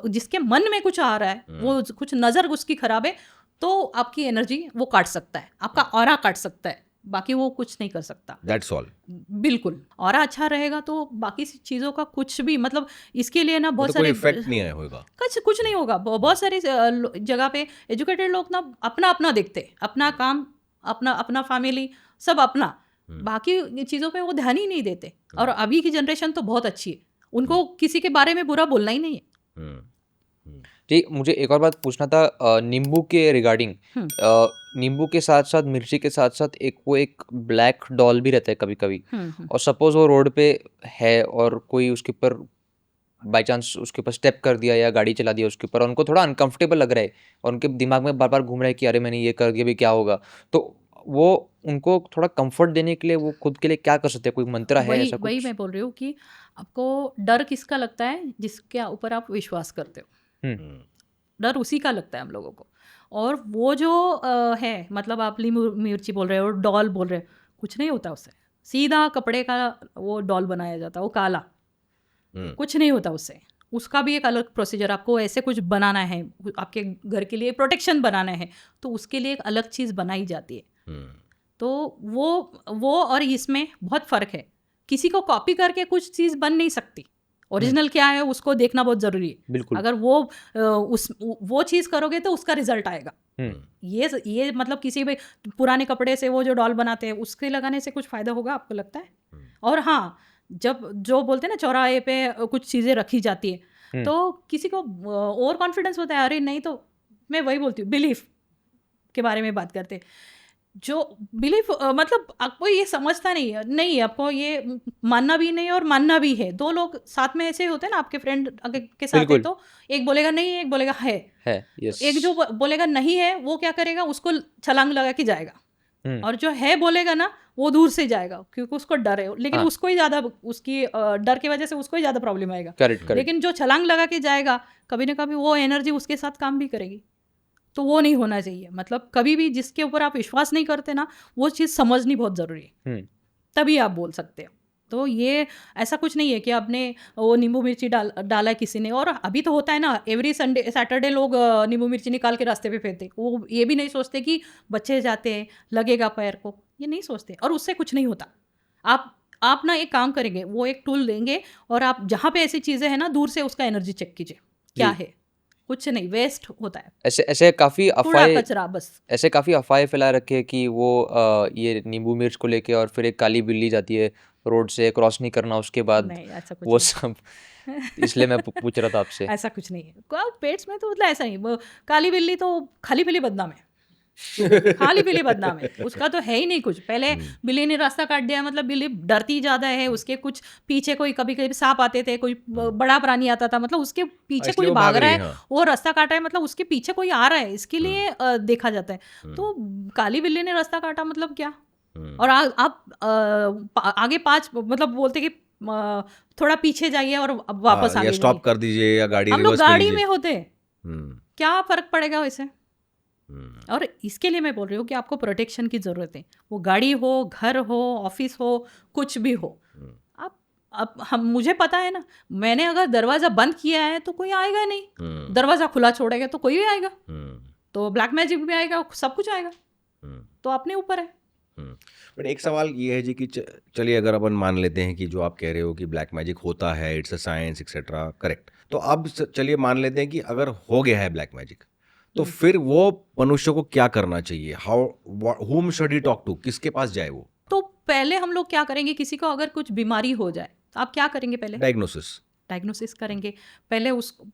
जिसके मन में कुछ आ रहा है, वो कुछ नज़र उसकी खराब है, तो आपकी एनर्जी वो काट सकता है, आपका ऑरा काट सकता है, बाकी वो कुछ नहीं कर सकता। That's all. बिल्कुल, ऑरा अच्छा रहेगा तो बाकी चीज़ों का कुछ भी, मतलब इसके लिए ना बहुत सारे इफेक्ट नहीं होगा, कुछ नहीं होगा। बहुत सारी जगह पे एजुकेटेड लोग ना अपना अपना देखते, अपना काम, अपना फैमिली, सब अपना, बाकी चीज़ों पे वो ध्यान ही नहीं देते। और अभी की जनरेशन तो बहुत अच्छी है, उनको किसी के बारे में बुरा बोलना ही नहीं है। जी, मुझे एक और बात पूछना था नींबू के रिगार्डिंग। नींबू के साथ साथ, मिर्ची के साथ साथ एक ब्लैक डॉल भी रहता है कभी कभी, और सपोज वो रोड पे है और कोई उसके ऊपर बाई चांस उसके ऊपर स्टेप कर दिया या गाड़ी चला दिया उसके ऊपर, उनको थोड़ा अनकंफर्टेबल लग रहा है और उनके दिमाग में बार बार घूम रहा है कि अरे मैंने ये कर दिया, भी क्या होगा। तो वो उनको थोड़ा कंफर्ट देने के लिए वो खुद के लिए क्या कर सकते हैं? कोई मंत्र है ऐसा कुछ? वही मैं बोल रही हूँ कि आपको डर किसका लगता है? जिसके ऊपर आप विश्वास करते हो। डर उसी का लगता है हम लोगों को। और वो जो है, मतलब आप मिर्ची बोल रहे हो, डॉल बोल रहे हो, कुछ नहीं होता उससे। सीधा कपड़े का वो डॉल बनाया जाता है, वो काला, कुछ नहीं होता उससे। उसका भी एक अलग प्रोसीजर, आपको ऐसे कुछ बनाना है, आपके घर के लिए प्रोटेक्शन बनाना है, तो उसके लिए एक अलग चीज़ बनाई जाती है। तो वो और इसमें बहुत फ़र्क है। किसी को कॉपी करके कुछ चीज़ बन नहीं सकती। ओरिजिनल क्या है उसको देखना बहुत ज़रूरी है। बिल्कुल। अगर वो चीज़ करोगे तो उसका रिजल्ट आएगा। ये मतलब किसी भी पुराने कपड़े से वो जो डॉल बनाते हैं उसके लगाने से कुछ फ़ायदा होगा आपको लगता है? और हाँ, जब जो बोलते हैं ना चौराहे पे कुछ चीज़ें रखी जाती है, तो किसी को ओवर कॉन्फिडेंस होता है, अरे नहीं, तो मैं वही बोलती हूँ, बिलीफ के बारे में बात करते हैं। जो बिलीफ मतलब आपको ये समझता नहीं है, नहीं आपको ये मानना भी नहीं और मानना भी है। दो लोग साथ में ऐसे होते हैं ना आपके फ्रेंड के साथ है, तो एक बोलेगा नहीं है, एक बोलेगा है। यस। एक जो बोलेगा नहीं है वो क्या करेगा, उसको छलांग लगा के जाएगा, और जो है बोलेगा ना वो दूर से जाएगा क्योंकि उसको डर है, लेकिन उसको ही ज़्यादा, उसकी डर की वजह से उसको ही ज़्यादा प्रॉब्लम आएगा। करेक्ट। लेकिन जो छलांग लगा के जाएगा, कभी ना कभी वो एनर्जी उसके साथ काम भी करेगी। तो वो नहीं होना चाहिए। मतलब कभी भी जिसके ऊपर आप विश्वास नहीं करते ना, वो चीज़ समझनी बहुत ज़रूरी है, तभी आप बोल सकते हो। तो ये ऐसा कुछ नहीं है कि आपने वो नींबू मिर्ची डाला है किसी ने, और अभी तो होता है ना एवरी संडे सैटरडे लोग नींबू मिर्ची निकाल के रास्ते पे फेंकते, वो ये भी नहीं सोचते कि बच्चे जाते हैं लगेगा पैर को, ये नहीं सोचते, और उससे कुछ नहीं होता। आप ना एक काम करेंगे, वो एक टूल देंगे और आप जहाँ पे ऐसी चीज़ें हैं ना दूर से उसका एनर्जी चेक कीजिए क्या है, कुछ नहीं, वेस्ट होता है, ऐसे काफ़ी कूड़ा अफवाहें कचरा बस। ऐसे काफ़ी अफवाहें फैला रखे हैं कि वो ये नींबू मिर्च को लेके, और फिर एक काली बिल्ली जाती है रोड से, क्रॉस नहीं करना उसके बाद, नहीं ऐसा कुछ वो नहीं। सब इसलिए मैं पूछ रहा था आपसे। ऐसा कुछ नहीं है पेट्स में, तो मतलब ऐसा नहीं, वो काली बिल्ली तो खाली बिल्ली बदनाम है, खाली बिल्ली बदनाम है, उसका तो है ही नहीं कुछ। पहले बिल्ली ने रास्ता काट दिया मतलब बिल्ली डरती ज़्यादा है, उसके कुछ पीछे कोई कभी कभी सांप आते थे, कोई बड़ा प्राणी आता था, मतलब उसके पीछे कोई इसलिए वो भाग भाग रहा रही है, है, हाँ। वो रास्ता काट रहा है, मतलब उसके पीछे कोई आ रहा है, इसके लिए देखा जाता है। तो काली बिल्ली ने रास्ता काटा मतलब क्या, और आप आगे 5 मतलब बोलते कि थोड़ा पीछे जाइए और अब वापस या आगे स्टॉप जाइए। कर दीजिए या गाड़ी हम लोग रिवर्स कर गाड़ी लीजिए। में होते, क्या फर्क पड़ेगा वैसे। हम्म, और इसके लिए मैं बोल रही हूँ कि आपको प्रोटेक्शन की ज़रूरत है, वो गाड़ी हो, घर हो, ऑफिस हो, कुछ भी हो। अब हम मुझे पता है ना, मैंने अगर दरवाज़ा बंद किया है तो कोई आएगा नहीं, दरवाज़ा खुला छोड़ेगा तो कोई भी आएगा, तो ब्लैक मैजिक भी आएगा, सब कुछ आएगा, तो अपने ऊपर है। बट एक सवाल ये है जी कि चलिए अगर अपन मान लेते हैं कि जो आप कह रहे हो कि ब्लैक मैजिक होता है, it's a science etcetera, correct, तो अब चलिए मान लेते हैं कि अगर हो गया है ब्लैक मैजिक, तो फिर वो मनुष्य को क्या करना चाहिए, whom should he talk to, किसके पास जाए वो? तो पहले हम लोग क्या करेंगे, किसी को अगर कुछ बीमारी हो जाए तो आप क्या करेंगे, पहले डायग्नोसिस करेंगे, पहले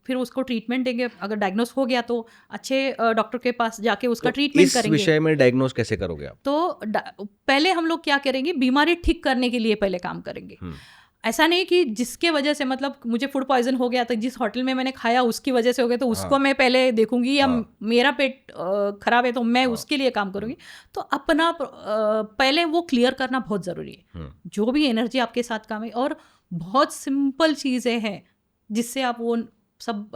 फिर उसको ट्रीटमेंट देंगे। अगर डायग्नोस हो गया तो अच्छे डॉक्टर के पास जाके उसका ट्रीटमेंट इस करेंगे। विषय में डायग्नोस कैसे करोगे आप? तो पहले हम लोग क्या करेंगे, बीमारी ठीक करने के लिए पहले काम करेंगे। ऐसा नहीं कि जिसके वजह से, मतलब मुझे फूड पॉइजन हो गया तो जिस होटल में मैंने खाया उसकी वजह से हो गया तो उसको मैं पहले देखूंगी, या मेरा पेट खराब है तो मैं उसके लिए काम करूंगी। तो अपना पहले वो क्लियर करना बहुत ज़रूरी है, जो भी एनर्जी आपके साथ काम है। और बहुत सिंपल चीज़ें हैं जिससे आप वो सब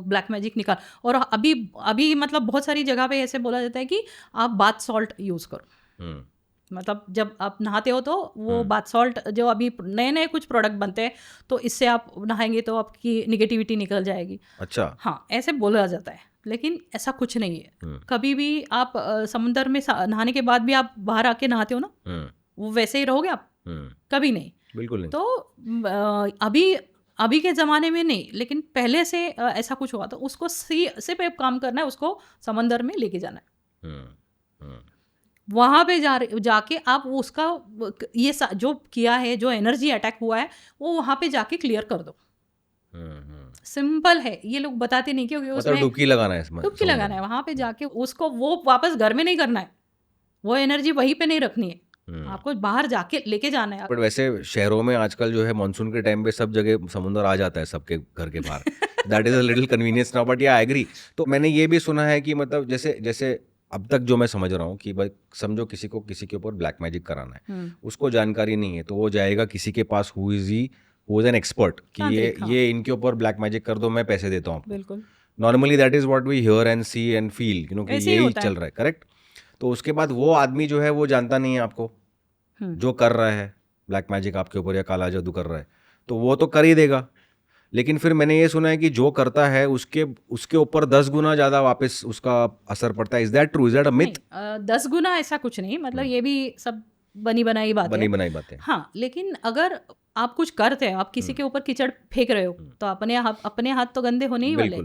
ब्लैक मैजिक निकाल। और अभी मतलब बहुत सारी जगह पे ऐसे बोला जाता है कि आप बाथ सॉल्ट यूज़ करो, मतलब जब आप नहाते हो तो वो बाथ सॉल्ट, जो अभी नए नए कुछ प्रोडक्ट बनते हैं, तो इससे आप नहाएंगे तो आपकी निगेटिविटी निकल जाएगी। अच्छा, हाँ ऐसे बोला जाता है, लेकिन ऐसा कुछ नहीं है। कभी भी आप समुद्र में नहाने के बाद भी आप बाहर आके नहाते हो ना, वो वैसे ही रहोगे आप, कभी नहीं, बिल्कुल नहीं। तो अभी के ज़माने में नहीं, लेकिन पहले से ऐसा कुछ हुआ तो उसको से पे काम करना है, उसको समंदर में लेके जाना है। वहाँ पे जाके आप उसका ये जो किया है, जो एनर्जी अटैक हुआ है, वो वहाँ पे जाके क्लियर कर दो। सिंपल है, ये लोग बताते नहीं क्योंकि उसमें डुबकी लगाना है, इसमें डुबकी लगाना है, वहाँ पे जाके उसको वो वापस घर में नहीं करना है, वो एनर्जी वहीं पे नहीं रखनी है, आपको बाहर जाके लेके जाना है। बट वैसे शहरों में आजकल जो है मानसून के टाइम पे सब जगह समुद्र आ जाता है सबके घर के बाहर, that is a little convenience now, but या आई एग्री। तो मैंने ये भी सुना है कि मतलब जैसे अब तक जो मैं समझ रहा हूँ कि भाई समझो किसी को किसी के ऊपर ब्लैक मैजिक कराना है, उसको जानकारी नहीं है, तो वो जाएगा किसी के पास हु इज एन एक्सपर्ट कि ये इनके ऊपर ब्लैक मैजिक कर दो, मैं पैसे देता हूँ। बिल्कुल, normally that is what we hear and see and feel, कि यही चल रहा है, करेक्ट। तो उसके बाद वो आदमी जो है वो जानता नहीं है आपको, जो कर रहा है ब्लैक मैजिक आपके ऊपर या काला जादू कर रहा है, तो वो तो कर ही देगा, लेकिन फिर मैंने ये सुना है कि जो करता है उसके ऊपर 10 गुना ज़्यादा वापस उसका असर पड़ता है। Is that true, is that a myth? 10 गुना ऐसा कुछ नहीं, मतलब ये भी सब बनी बनाई बातें। हाँ, लेकिन अगर आप कुछ करते हैं, आप किसी के ऊपर कीचड़ फेंक रहे हो, तो अपने हाथ तो गंदे होने ही वाले,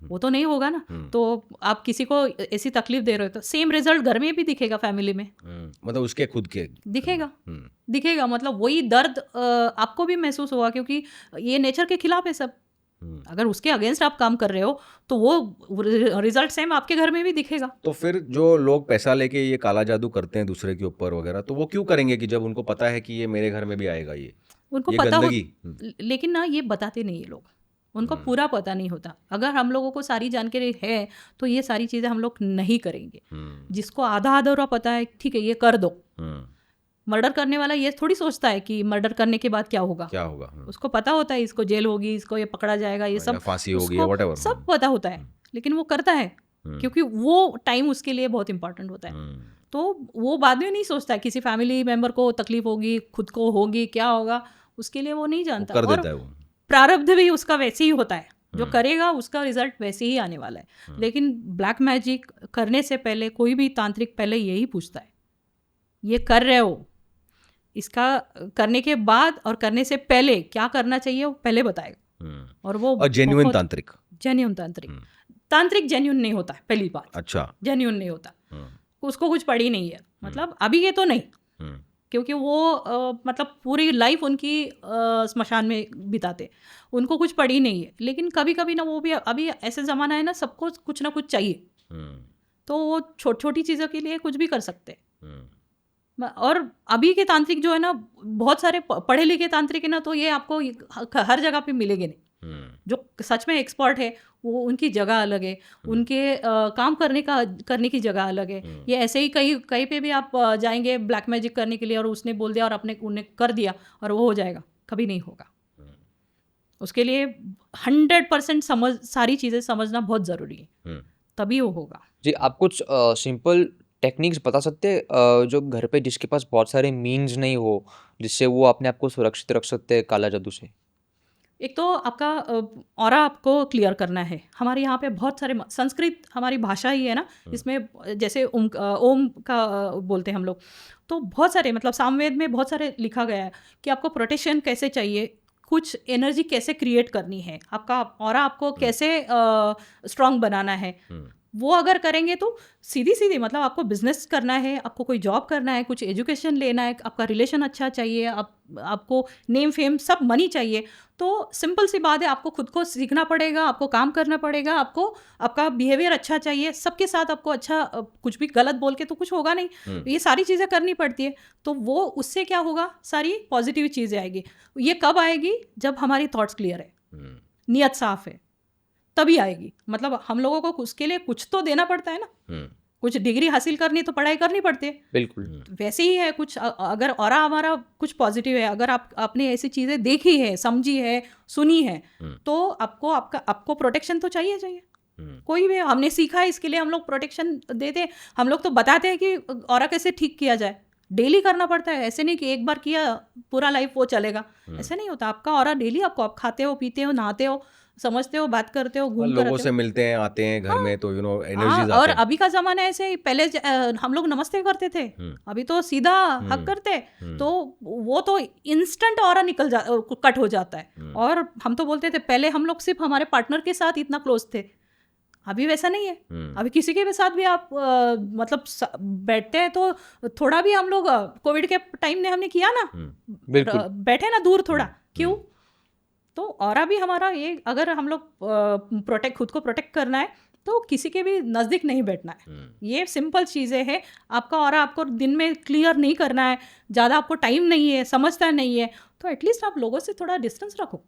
वो तो नहीं होगा ना। तो आप किसी को ऐसी तकलीफ दे रहे हो तो सेम रिजल्ट घर में भी दिखेगा, फैमिली में, मतलब उसके खुद के दिखेगा, मतलब वही दर्द आपको भी महसूस होगा, क्योंकि ये नेचर के खिलाफ है सब। अगर उसके अगेंस्ट आप काम कर रहे हो तो वो रिजल्ट सेम आपके घर में भी दिखेगा। तो फिर जो लोग पैसा लेके ये काला जादू करते हैं दूसरे के ऊपर वगैरह, तो वो क्यों करेंगे कि जब उनको पता है कि ये मेरे घर में भी आएगा, ये उनको पता हो, लेकिन ना ये बताते नहीं है लोग, उनको पूरा पता नहीं होता। अगर हम लोगों को सारी जानकारी है तो ये सारी चीज़ें हम लोग नहीं करेंगे। जिसको आधा अधूरा पता है, ठीक है ये कर दो। मर्डर करने वाला ये थोड़ी सोचता है कि मर्डर करने के बाद क्या होगा। उसको पता होता है इसको जेल होगी, इसको ये पकड़ा जाएगा, ये सब फांसी होगी, व्हाटएवर, सब पता होता है, लेकिन वो करता है क्योंकि वो टाइम उसके लिए बहुत इंपॉर्टेंट होता है। तो वो बाद में नहीं सोचता है किसी फैमिली मेम्बर को तकलीफ होगी, खुद को होगी, क्या होगा, उसके लिए वो नहीं जानता, कर और देता है वो। प्रारब्ध भी उसका वैसे ही होता है, जो करेगा उसका रिजल्ट वैसे ही आने वाला है। लेकिन ब्लैक मैजिक करने से पहले कोई भी तांत्रिक पहले यही पूछता है, ये कर रहे हो, इसका करने के बाद और करने से पहले क्या करना चाहिए वो पहले बताएगा। और वो जेन्युइन तांत्रिक, जेन्युइन तांत्रिक जेन्युइन नहीं होता है, पहली बात। अच्छा, जेन्युइन नहीं होता, उसको कुछ पड़ी नहीं है, मतलब अभी ये तो नहीं, क्योंकि वो मतलब पूरी लाइफ उनकी स्मशान में बिताते, उनको कुछ पड़ी नहीं है। लेकिन कभी कभी ना वो भी, अभी ऐसे ज़माना है ना, सबको कुछ ना कुछ चाहिए, तो वो छोटी छोटी चीज़ों के लिए कुछ भी कर सकते हैं। और अभी के तांत्रिक जो है ना, बहुत सारे पढ़े लिखे तांत्रिक है ना, तो ये आपको हर जगह पे मिलेंगे नहीं। जो सच में एक्सपर्ट है वो उनकी जगह अलग है, उनके काम करने की जगह अलग है। ये ऐसे ही कहीं पे भी आप जाएंगे ब्लैक मैजिक करने के लिए और उसने बोल दिया और उन्हें कर दिया और वो हो जाएगा, कभी नहीं होगा। उसके लिए 100% सारी चीज़ें समझना बहुत ज़रूरी है, तभी वो होगा। जी, आप कुछ सिंपल टेक्निक्स बता सकते हैं जो घर पे जिसके पास बहुत सारे मीन्स नहीं हो, जिससे वो अपने आप को सुरक्षित रख सकते हैं काला जादू से? एक तो आपका ऑरा आपको क्लियर करना है। हमारे यहाँ पे बहुत सारे संस्कृत हमारी भाषा ही है ना, इसमें जैसे ओम का बोलते हैं हम लोग, तो बहुत सारे मतलब सामवेद में बहुत सारे लिखा गया है कि आपको प्रोटेक्शन कैसे चाहिए, कुछ एनर्जी कैसे क्रिएट करनी है, आपका ऑरा आपको कैसे स्ट्रांग बनाना है। वो अगर करेंगे तो सीधी मतलब आपको बिजनेस करना है, आपको कोई जॉब करना है, कुछ एजुकेशन लेना है, आपका रिलेशन अच्छा चाहिए, आपको नेम फेम सब मनी चाहिए, तो सिंपल सी बात है, आपको खुद को सीखना पड़ेगा, आपको काम करना पड़ेगा, आपको आपका बिहेवियर अच्छा चाहिए, सबके साथ आपको अच्छा, कुछ भी गलत बोल के तो कुछ होगा नहीं। ये सारी चीज़ें करनी पड़ती है, तो वो उससे क्या होगा, सारी पॉजिटिव चीज़ें आएगी। ये कब आएगी? जब हमारी थॉट्स क्लियर है, नियत साफ है, तभी आएगी। मतलब हम लोगों को उसके लिए कुछ तो देना पड़ता है ना, कुछ डिग्री हासिल करनी तो पढ़ाई करनी पड़ती है। बिल्कुल वैसे ही है कुछ, अगर ऑरा हमारा कुछ पॉजिटिव है, अगर आपने ऐसी चीज़ें देखी है, समझी है, सुनी है, तो आपको प्रोटेक्शन तो चाहिए। कोई भी हमने सीखा है, इसके लिए हम लोग प्रोटेक्शन देते हैं। हम लोग तो बताते हैं कि ऑरा कैसे ठीक किया जाए, डेली करना पड़ता है। ऐसे नहीं कि एक बार किया पूरा लाइफ वो चलेगा, ऐसे नहीं होता। आपका ऑरा डेली आप खाते हो, पीते हो, नहाते हो, समझते हो, बात करते हो, घूमते लोगों से मिलते हैं, आते हैं घर में, तो एनर्जीज और आते हैं। अभी का जमाना ऐसे ही, पहले हम लोग नमस्ते करते थे, अभी तो सीधा हक करते, तो वो तो इंस्टेंट ऑरा कट हो जाता है। और हम तो बोलते थे पहले हम लोग सिर्फ हमारे पार्टनर के साथ इतना क्लोज थे, अभी वैसा नहीं है। अभी किसी के साथ भी आप मतलब बैठते हैं तो थोड़ा भी, हम लोग कोविड के टाइम में हमने किया ना, बैठे ना दूर थोड़ा, क्यों? तो ऑरा भी हमारा ये, अगर हम लोग खुद को प्रोटेक्ट करना है तो किसी के भी नज़दीक नहीं बैठना है। ये सिंपल चीज़ें हैं। आपका ऑरा आपको दिन में क्लियर नहीं करना है, ज़्यादा आपको टाइम नहीं है, समझता नहीं है, तो एटलीस्ट आप लोगों से थोड़ा डिस्टेंस रखो,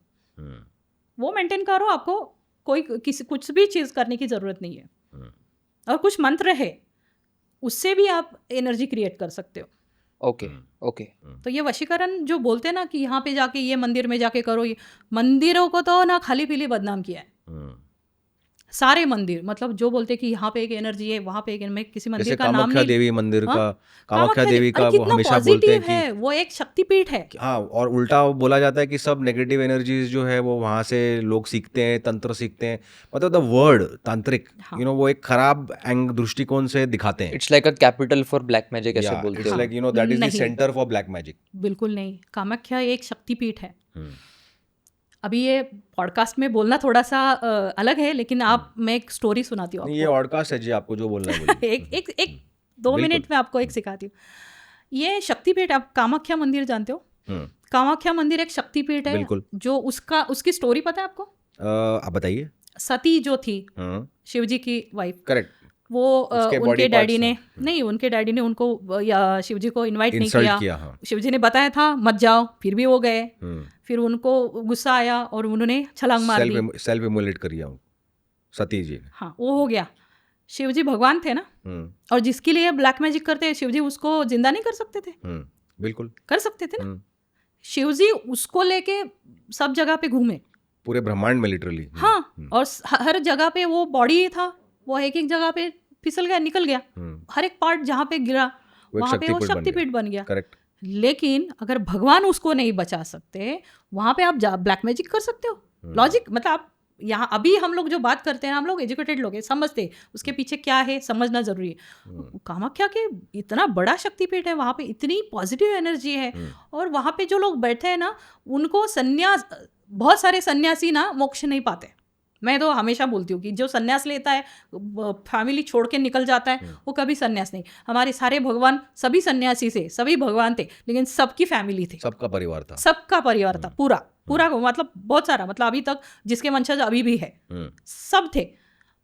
वो मेंटेन करो। आपको कुछ भी चीज़ करने की ज़रूरत नहीं है। और कुछ मंत्र है, उससे भी आप एनर्जी क्रिएट कर सकते हो। ओके। तो ये वशीकरण जो बोलते हैं ना कि यहाँ पे जाके, ये मंदिर में जाके करो, ये मंदिरों को तो ना खाली पीली बदनाम किया है। सारे मंदिर, मतलब जो बोलते हैं कि यहाँ पे एक एनर्जी है, वहाँ पे एक, मैं किसी मंदिर का नाम नहीं, कामाख्या देवी मंदिर का, कामाख्या देवी का वो हमेशा बोलते हैं कि वो एक शक्तिपीठ है। हाँ, और उल्टा बोला जाता है कि सब नेगेटिव एनर्जीज जो है वो वहाँ से लोग सीखते हैं, तंत्र सीखते हैं। मतलब द वर्ड तांत्रिक, वो एक खराब दृष्टिकोण से दिखाते हैं। It's like a capital for black magic, ऐसे बोलते हैं। It's like that is the centre for black magic. बिल्कुल नहीं, कामाख्या एक शक्तिपीठ है। अभी ये पॉडकास्ट में बोलना थोड़ा सा अलग है, लेकिन मैं एक स्टोरी सुनाती हूँ। ये पॉडकास्ट है जी, आपको जो बोलना है एक 2 मिनट में आपको एक सिखाती हूँ। ये शक्तिपीठ, आप कामाख्या मंदिर जानते हो? कामाख्या मंदिर एक शक्तिपीठ है, जो उसकी स्टोरी पता है आपको? आप बताइए। सती जो थी, शिवजी की वाइफ, करेक्ट, वो उनके डैडी ने उनको शिवजी को इनवाइट नहीं किया। शिवजी ने बताया था मत जाओ, फिर भी वो गए। फिर उनको गुस्सा आया और उन्होंने छलांग मार दी, सेल्फ इमोलेट किया सती जी। हाँ, वो हो गया। शिवजी भगवान थे ना, और जिसके लिए ब्लैक मैजिक करते हैं शिवजी, उसको जिंदा नहीं कर सकते थे? बिल्कुल कर सकते थे ना। शिवजी उसको लेके सब जगह पे घूमे, पूरे ब्रह्मांड में लिटरली। हाँ, और हर जगह पे वो बॉडी था, वो एक जगह पे फिसल गया, निकल गया, हर एक पार्ट जहाँ पे गिरा वहाँ पे वो शक्तिपीठ बन गया। करेक्ट। लेकिन अगर भगवान उसको नहीं बचा सकते, वहाँ पे आप ब्लैक मैजिक कर सकते हो। लॉजिक मतलब आप यहाँ अभी हम लोग जो बात करते हैं, हम लोग एजुकेटेड लोग हैं, समझते हैं उसके पीछे क्या है, समझना जरूरी है। कामाख्या के इतना बड़ा शक्तिपीठ है, वहाँ पे इतनी पॉजिटिव एनर्जी है, और वहाँ पे जो लोग बैठे हैं ना, उनको संन्यास, बहुत सारे सन्यासी ना मोक्ष नहीं पाते। मैं तो हमेशा बोलती हूँ कि जो सन्यास लेता है, फैमिली छोड़ के निकल जाता है, वो कभी सन्यास नहीं। हमारे सारे भगवान सभी सन्यासी से, सभी भगवान थे, लेकिन सबकी फैमिली थी, सबका परिवार था, सबका परिवार था, पूरा मतलब बहुत सारा, मतलब अभी तक जिसके वंशज अभी भी है, सब थे,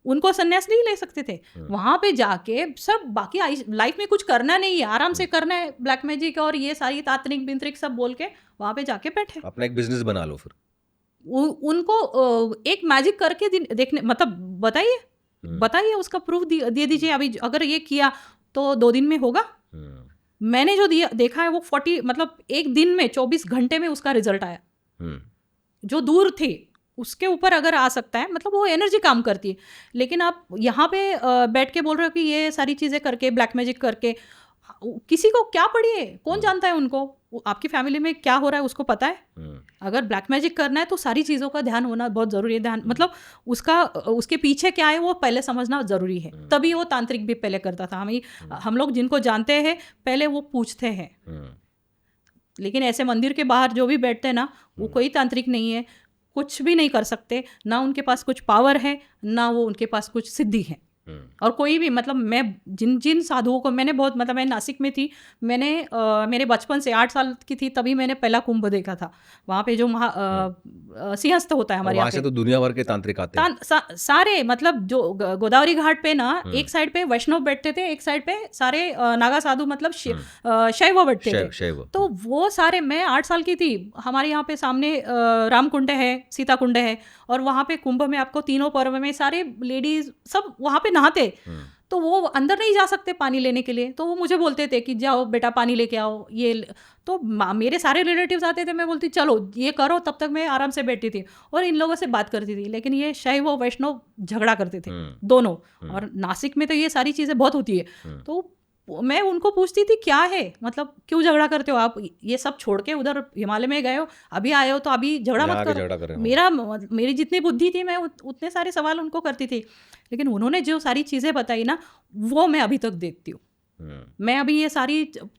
उनको सन्यास नहीं ले सकते थे। वहां पे जाके सब बाकी लाइफ में कुछ करना नहीं है, आराम से करना है ब्लैक मैजिक और ये सारी तांत्रिक बिंत्रिक सब बोल के वहां पे जाके बैठे, अपना एक बिजनेस बना लो फिर। उनको एक मैजिक करके देखने, मतलब बताइए उसका प्रूफ दे दीजिए। अभी अगर ये किया तो 2 दिन में होगा। मैंने जो देखा है वो 40, मतलब एक दिन में 24 घंटे में उसका रिजल्ट आया। जो दूर थे उसके ऊपर अगर आ सकता है, मतलब वो एनर्जी काम करती है। लेकिन आप यहाँ पे बैठ के बोल रहे हो कि ये सारी चीज़ें करके, ब्लैक मैजिक करके, किसी को क्या पड़ी है, कौन जानता है उनको, आपकी फैमिली में क्या हो रहा है उसको पता है। अगर ब्लैक मैजिक करना है तो सारी चीज़ों का ध्यान होना बहुत ज़रूरी है। ध्यान मतलब उसके पीछे क्या है वो पहले समझना ज़रूरी है। तभी वो तांत्रिक भी पहले करता था। हम लोग जिनको जानते हैं पहले वो पूछते हैं। लेकिन ऐसे मंदिर के बाहर जो भी बैठते हैं ना, वो कोई तांत्रिक नहीं है, कुछ भी नहीं कर सकते, ना उनके पास कुछ पावर है, ना वो उनके पास कुछ सिद्धि है। और कोई भी, मतलब मैं जिन साधुओं को मैंने बहुत, मतलब मैं नासिक में थी, मैंने मेरे बचपन से 8 साल की थी तभी मैंने पहला कुंभ देखा था। वहाँ पे जो सिंहस्थ होता है हमारे यहाँ पे, तो दुनिया भर के तांत्रिक आते हैं सारे, मतलब जो गोदावरी घाट पे ना, एक साइड पे वैष्णव बैठते थे, एक साइड पे सारे नागा साधु, मतलब शैव बैठते थे। तो वो सारे, मैं 8 साल की थी, हमारे यहाँ पे सामने राम कुंड है, सीता कुंड है, और वहाँ पे कुंभ में आपको तीनों पर्व में सारे लेडीज सब वहाँ पे नहाते। तो वो अंदर नहीं जा सकते पानी लेने के लिए, तो वो मुझे बोलते थे कि जाओ बेटा पानी लेके आओ। ये तो मेरे सारे रिलेटिव्स आते थे, मैं बोलती चलो ये करो, तब तक मैं आराम से बैठती थी और इन लोगों से बात करती थी। लेकिन ये शैव और वैष्णव झगड़ा करते थे दोनों, और नासिक में तो ये सारी चीज़ें बहुत होती है। तो मैं उनको पूछती थी क्या है, मतलब क्यों झगड़ा करते हो आप, ये सब छोड़ के उधर हिमालय में गए हो, अभी आए हो तो अभी झगड़ा मत करो। मेरी जितनी बुद्धि थी मैं उतने सारे सवाल उनको करती थी। लेकिन उन्होंने जो सारी चीज़ें बताई ना, वो मैं अभी तक देखती हूँ। मैं अभी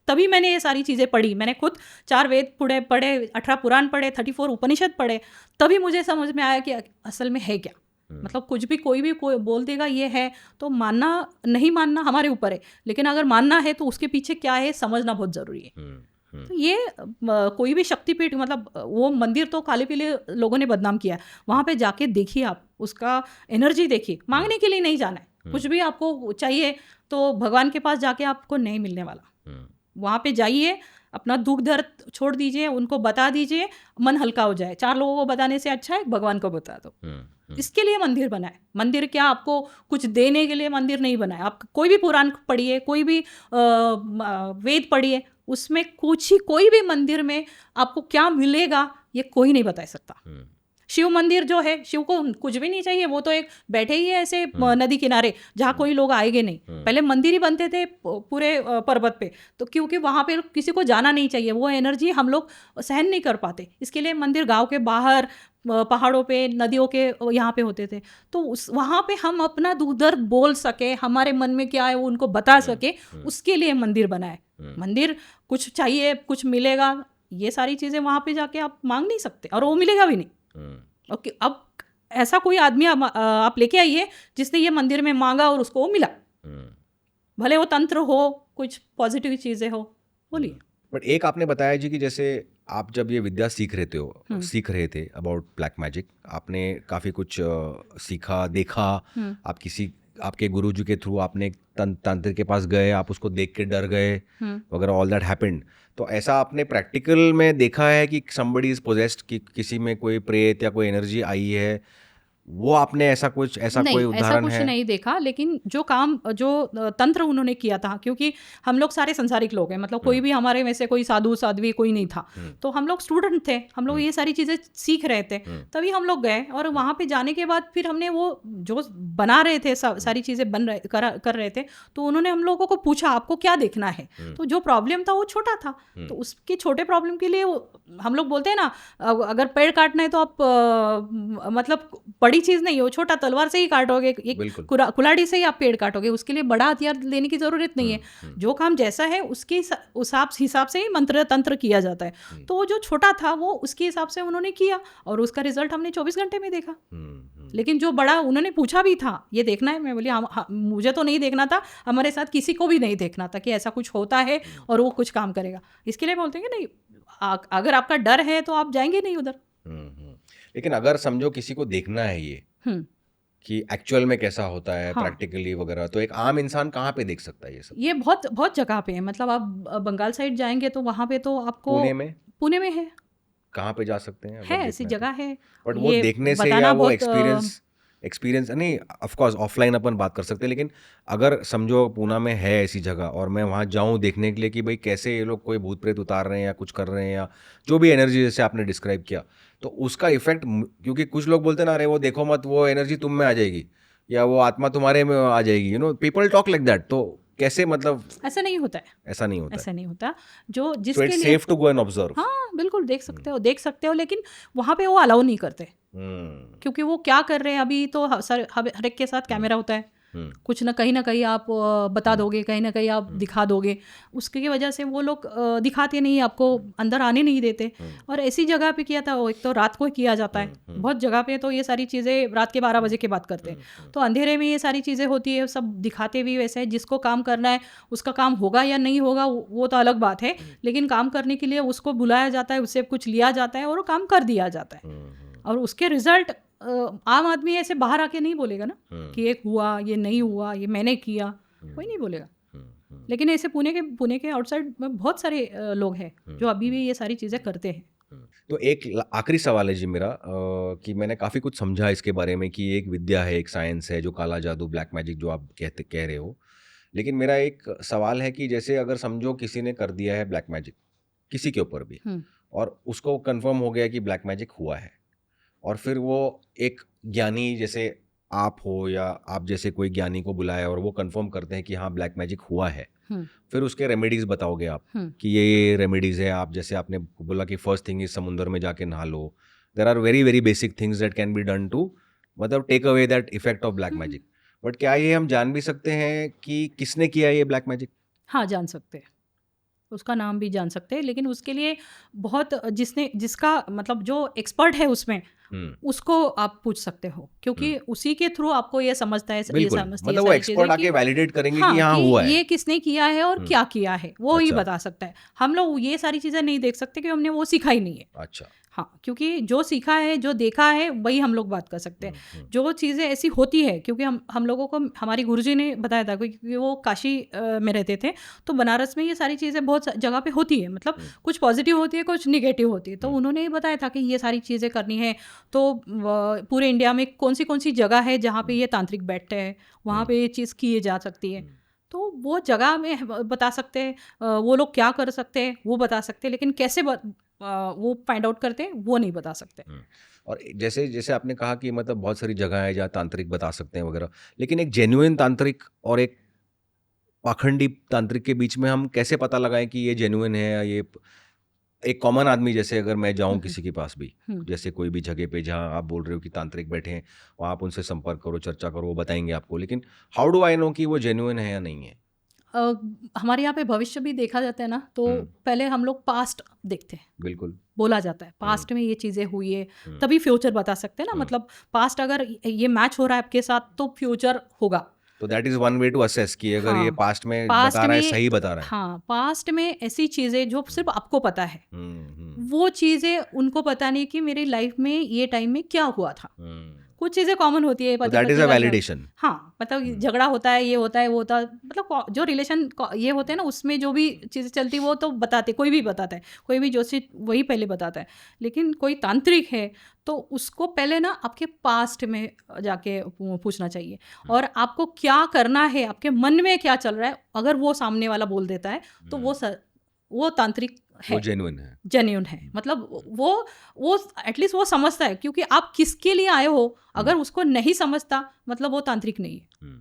तभी मैंने ये सारी चीज़ें पढ़ी। मैंने खुद 4 वेद पढ़े, 18 पुराण पढ़े, 34 उपनिषद पढ़े, तभी मुझे समझ में आया कि असल में है क्या। मतलब कुछ भी कोई बोल देगा ये है, तो मानना नहीं मानना हमारे ऊपर है, लेकिन अगर मानना है तो उसके पीछे क्या है समझना बहुत ज़रूरी है। तो ये कोई भी शक्तिपीठ, मतलब वो मंदिर तो काले पीले लोगों ने बदनाम किया है, वहाँ पे जाके देखिए आप, उसका एनर्जी देखिए। मांगने के लिए नहीं जाना है, कुछ भी आपको चाहिए तो भगवान के पास जाके आपको नहीं मिलने वाला। वहाँ पे जाइए, अपना दुख दर्द छोड़ दीजिए, उनको बता दीजिए, मन हल्का हो जाए। 4 लोगों को बताने से अच्छा है भगवान को बता दो। इसके लिए मंदिर बना है। मंदिर क्या आपको कुछ देने के लिए मंदिर नहीं बना है। आप कोई भी पुराण पढ़िए, कोई भी वेद पढ़िए, उसमें कोई भी मंदिर में आपको क्या मिलेगा ये कोई नहीं बता सकता। शिव मंदिर जो है, शिव को कुछ भी नहीं चाहिए, वो तो एक बैठे ही है ऐसे नदी किनारे जहाँ कोई लोग आएंगे नहीं। पहले मंदिर ही बनते थे पूरे पर्वत पे, तो क्योंकि वहाँ पे किसी को जाना नहीं चाहिए, वो एनर्जी हम लोग सहन नहीं कर पाते, इसके लिए मंदिर गांव के बाहर, पहाड़ों पे, नदियों के यहाँ पे होते थे। तो वहाँ पे हम अपना दुख दर्द बोल सके, हमारे मन में क्या है वो उनको बता सके, उसके लिए मंदिर बना है। मंदिर कुछ चाहिए, कुछ मिलेगा, ये सारी चीज़ें वहाँ पे जाके आप मांग नहीं सकते, और वो मिलेगा भी नहीं। ओके, अब ऐसा कोई आदमी आप लेके आइए जिसने ये मंदिर में मांगा और उसको वो मिला, भले वो तंत्र हो, कुछ पॉजिटिव चीज़ें हो, बोलिए। बट एक आपने बताया जी कि जैसे आप जब ये विद्या सीख रहे थे अबाउट ब्लैक मैजिक, आपने काफ़ी कुछ सीखा, देखा, आपके गुरुजी के थ्रू आपने तांत्रिक के पास गए, आप उसको देख के डर गए वगैरह, ऑल दैट हैपेंड। तो ऐसा आपने प्रैक्टिकल में देखा है कि somebody is possessed, कि किसी में कोई प्रेत या कोई एनर्जी आई है, वो आपने ऐसा कोई नहीं, ऐसा उदाहरण कुछ है? नहीं देखा, लेकिन जो तंत्र उन्होंने किया था, क्योंकि हम लोग सारे संसारिक लोग हैं, मतलब कोई भी हमारे में से कोई साधु साध्वी कोई नहीं था, तो हम लोग स्टूडेंट थे, हम लोग ये सारी चीज़ें सीख रहे थे, तभी हम लोग गए। और वहाँ पे जाने के बाद फिर हमने वो जो बना रहे थे, सारी चीज़ें कर रहे थे, तो उन्होंने हम लोगों को पूछा आपको क्या देखना है, तो जो प्रॉब्लम था वो छोटा था, तो उसके छोटे प्रॉब्लम के लिए हम लोग बोलते हैं ना, अगर पेड़ काटना है तो आप मतलब बड़ी चीज़ नहीं है, वो छोटा तलवार से ही काटोगे, एक कुल्हाड़ी से ही आप पेड़ काटोगे, उसके लिए बड़ा हथियार लेने की ज़रूरत नहीं है। जो काम जैसा है उसके हिसाब से ही मंत्र तंत्र किया जाता है। तो जो छोटा था वो उसके हिसाब से उन्होंने किया और उसका रिजल्ट हमने 24 घंटे में देखा। लेकिन जो बड़ा उन्होंने पूछा भी था ये देखना है, मैं बोली मुझे तो नहीं देखना था, हमारे साथ किसी को भी नहीं देखना था कि ऐसा कुछ होता है और वो कुछ काम करेगा। इसके लिए बोलते हैं कि नहीं, अगर आपका डर है तो आप जाएंगे नहीं उधर। लेकिन अगर समझो किसी को देखना है ये कि एक्चुअल में कैसा होता है, हाँ, प्रैक्टिकली वगैरह, तो एक आम इंसान कहाँ पे देख सकता है ये सब? ये बहुत बहुत जगह पे है, मतलब आप बंगाल साइड जाएंगे तो वहाँ पे तो आपको पुणे में है, कहाँ पे जा सकते हैं? है ऐसी जगह है। बट वो देखने से या वो एक्सपीरियंस नहीं, ऑफ कोर्स ऑफलाइन अपन बात कर सकते हैं, लेकिन अगर समझो पूना में है ऐसी जगह और मैं वहाँ जाऊँ देखने के लिए कि भाई कैसे ये लोग कोई भूत प्रेत उतार रहे हैं या कुछ कर रहे हैं या जो भी एनर्जी जैसे आपने डिस्क्राइब किया, तो उसका इफेक्ट, क्योंकि कुछ लोग बोलते ना, अरे वो देखो मत, वो एनर्जी तुम में आ जाएगी या वो आत्मा तुम्हारे में आ जाएगी, पीपल टॉक लाइक दैट, तो कैसे, मतलब ऐसा नहीं होता है, ऐसा नहीं होता जो जिसके लिए safe to go and observe. हाँ बिल्कुल देख सकते हो, लेकिन वहाँ पे वो अलाउ नहीं करते, क्योंकि वो क्या कर रहे हैं अभी तो हर एक के साथ कैमरा होता है, कुछ ना कहीं आप बता दोगे, कहीं ना कहीं आप दिखा दोगे, उसकी वजह से वो लोग दिखाते नहीं, आपको अंदर आने नहीं देते। और ऐसी जगह पे किया था, वो एक तो रात को किया जाता है, बहुत जगह पे तो ये सारी चीज़ें रात के 12 बजे के बाद करते हैं, तो अंधेरे में ये सारी चीज़ें होती है, सब दिखाते भी वैसे है। जिसको काम करना है उसका काम होगा या नहीं होगा वो तो अलग बात है, लेकिन काम करने के लिए उसको बुलाया जाता है, उससे कुछ लिया जाता है और वो काम कर दिया जाता है। और उसके रिजल्ट आम आदमी ऐसे बाहर आके नहीं बोलेगा ना कि ये हुआ, ये नहीं हुआ, ये मैंने किया, कोई नहीं बोलेगा। लेकिन ऐसे पुणे के आउटसाइड में बहुत सारे लोग हैं जो अभी भी ये सारी चीज़ें करते हैं। तो एक आखिरी सवाल है जी मेरा, कि मैंने काफ़ी कुछ समझा इसके बारे में कि एक विद्या है, एक साइंस है, जो काला जादू, ब्लैक मैजिक जो आप कह रहे हो। लेकिन मेरा एक सवाल है कि जैसे अगर समझो किसी ने कर दिया है ब्लैक मैजिक किसी के ऊपर भी, और उसको कंफर्म हो गया कि ब्लैक मैजिक हुआ है, और फिर वो एक ज्ञानी जैसे आप हो या आप जैसे कोई ज्ञानी को बुलाया और वो कंफर्म करते हैं कि हाँ ब्लैक मैजिक हुआ है, फिर उसके रेमेडीज बताओगे आप कि ये रेमेडीज है। आप जैसे आपने बोला कि फर्स्ट थिंग इज समुंदर में जाके नहा लो, there are very very basic things that can be done to मतलब take away that effect of black magic. But क्या ये हम जान भी सकते हैं कि किसने किया ये ब्लैक मैजिक? हाँ, जान सकते हैं, उसका नाम भी जान सकते हैं, लेकिन उसके लिए बहुत जिसका मतलब जो एक्सपर्ट है उसमें, उसको आप पूछ सकते हो, क्योंकि उसी के थ्रू आपको ये समझता है, ये समझती है, मतलब वो एक्सपर्ट आके वैलिडेट करेंगे कि यहाँ हुआ है, ये किसने किया है और क्या किया है, वो ही बता सकता है। हम लोग ये सारी चीजें नहीं देख सकते क्योंकि हमने वो सीखा ही नहीं है। अच्छा, हाँ, क्योंकि जो सीखा है, जो देखा है, वही हम लोग बात कर सकते हैं। जो चीज़ें ऐसी होती है, क्योंकि हम लोगों को हमारी गुरुजी ने बताया था, क्योंकि वो काशी में रहते थे, तो बनारस में ये सारी चीज़ें बहुत जगह पे होती है, मतलब कुछ पॉजिटिव होती है, कुछ निगेटिव होती है। तो उन्होंने ये बताया था कि ये सारी चीज़ें करनी है, तो पूरे इंडिया में कौन सी जगह है जहाँ पे ये तांत्रिक बैठते हैं, वहाँ पे ये चीज़ की जा सकती है। तो वो जगह में बता सकते हैं, वो लोग क्या कर सकते हैं वो बता सकते हैं, लेकिन कैसे वो फाइंड आउट करते हैं वो नहीं बता सकते। और जैसे जैसे आपने कहा कि मतलब बहुत सारी जगह है जहाँ तांत्रिक बता सकते हैं वगैरह, लेकिन एक जेन्युइन तांत्रिक और एक पाखंडी तांत्रिक के बीच में हम कैसे पता लगाएं कि ये जेन्युइन है या ये एक कॉमन आदमी, जैसे अगर मैं जाऊं किसी के पास भी, जैसे कोई भी जगह पे जहां आप बोल रहे हो कि तांत्रिक बैठे हैं, वहाँ आप उनसे संपर्क करो, चर्चा करो, वो बताएंगे आपको, लेकिन हाउ डू आई नो कि वो जेन्युइन है या नहीं है? हमारे यहाँ पे भविष्य भी देखा जाता है ना, तो पहले हम लोग पास्ट देखते हैं, बिल्कुल बोला जाता है पास्ट में ये चीज़ें हुई है, तभी फ्यूचर बता सकते हैं ना। मतलब पास्ट अगर ये मैच हो रहा है आपके साथ तो फ्यूचर होगा। तो that is one way to assess कि अगर ये पास्ट में बता रहा है, सही बता रहा है। हाँ, पास्ट में ऐसी चीज़ें जो सिर्फ आपको पता है, वो चीज़ें उनको पता नहीं कि मेरी लाइफ में ये टाइम में क्या हुआ था। कुछ चीज़ें कॉमन होती है पति दैट इज पत्नी अ का वैलिडेशन. हाँ, मतलब झगड़ा होता है, ये होता है, वो होता है, मतलब जो रिलेशन ये होते हैं ना, उसमें जो भी चीज़ें चलती है वो तो बताते, कोई भी बताता है, कोई भी जोशी वही पहले बताता है. लेकिन कोई तांत्रिक है तो उसको पहले ना आपके पास्ट में जाके पूछना चाहिए, और आपको क्या करना है, आपके मन में क्या चल रहा है, अगर वो सामने वाला बोल देता है तो वो तांत्रिक है, वो जेन्युइन है. मतलब वो एटलीस्ट वो समझता है, क्योंकि आप किसके लिए आए हो अगर उसको नहीं समझता मतलब वो तांत्रिक नहीं है.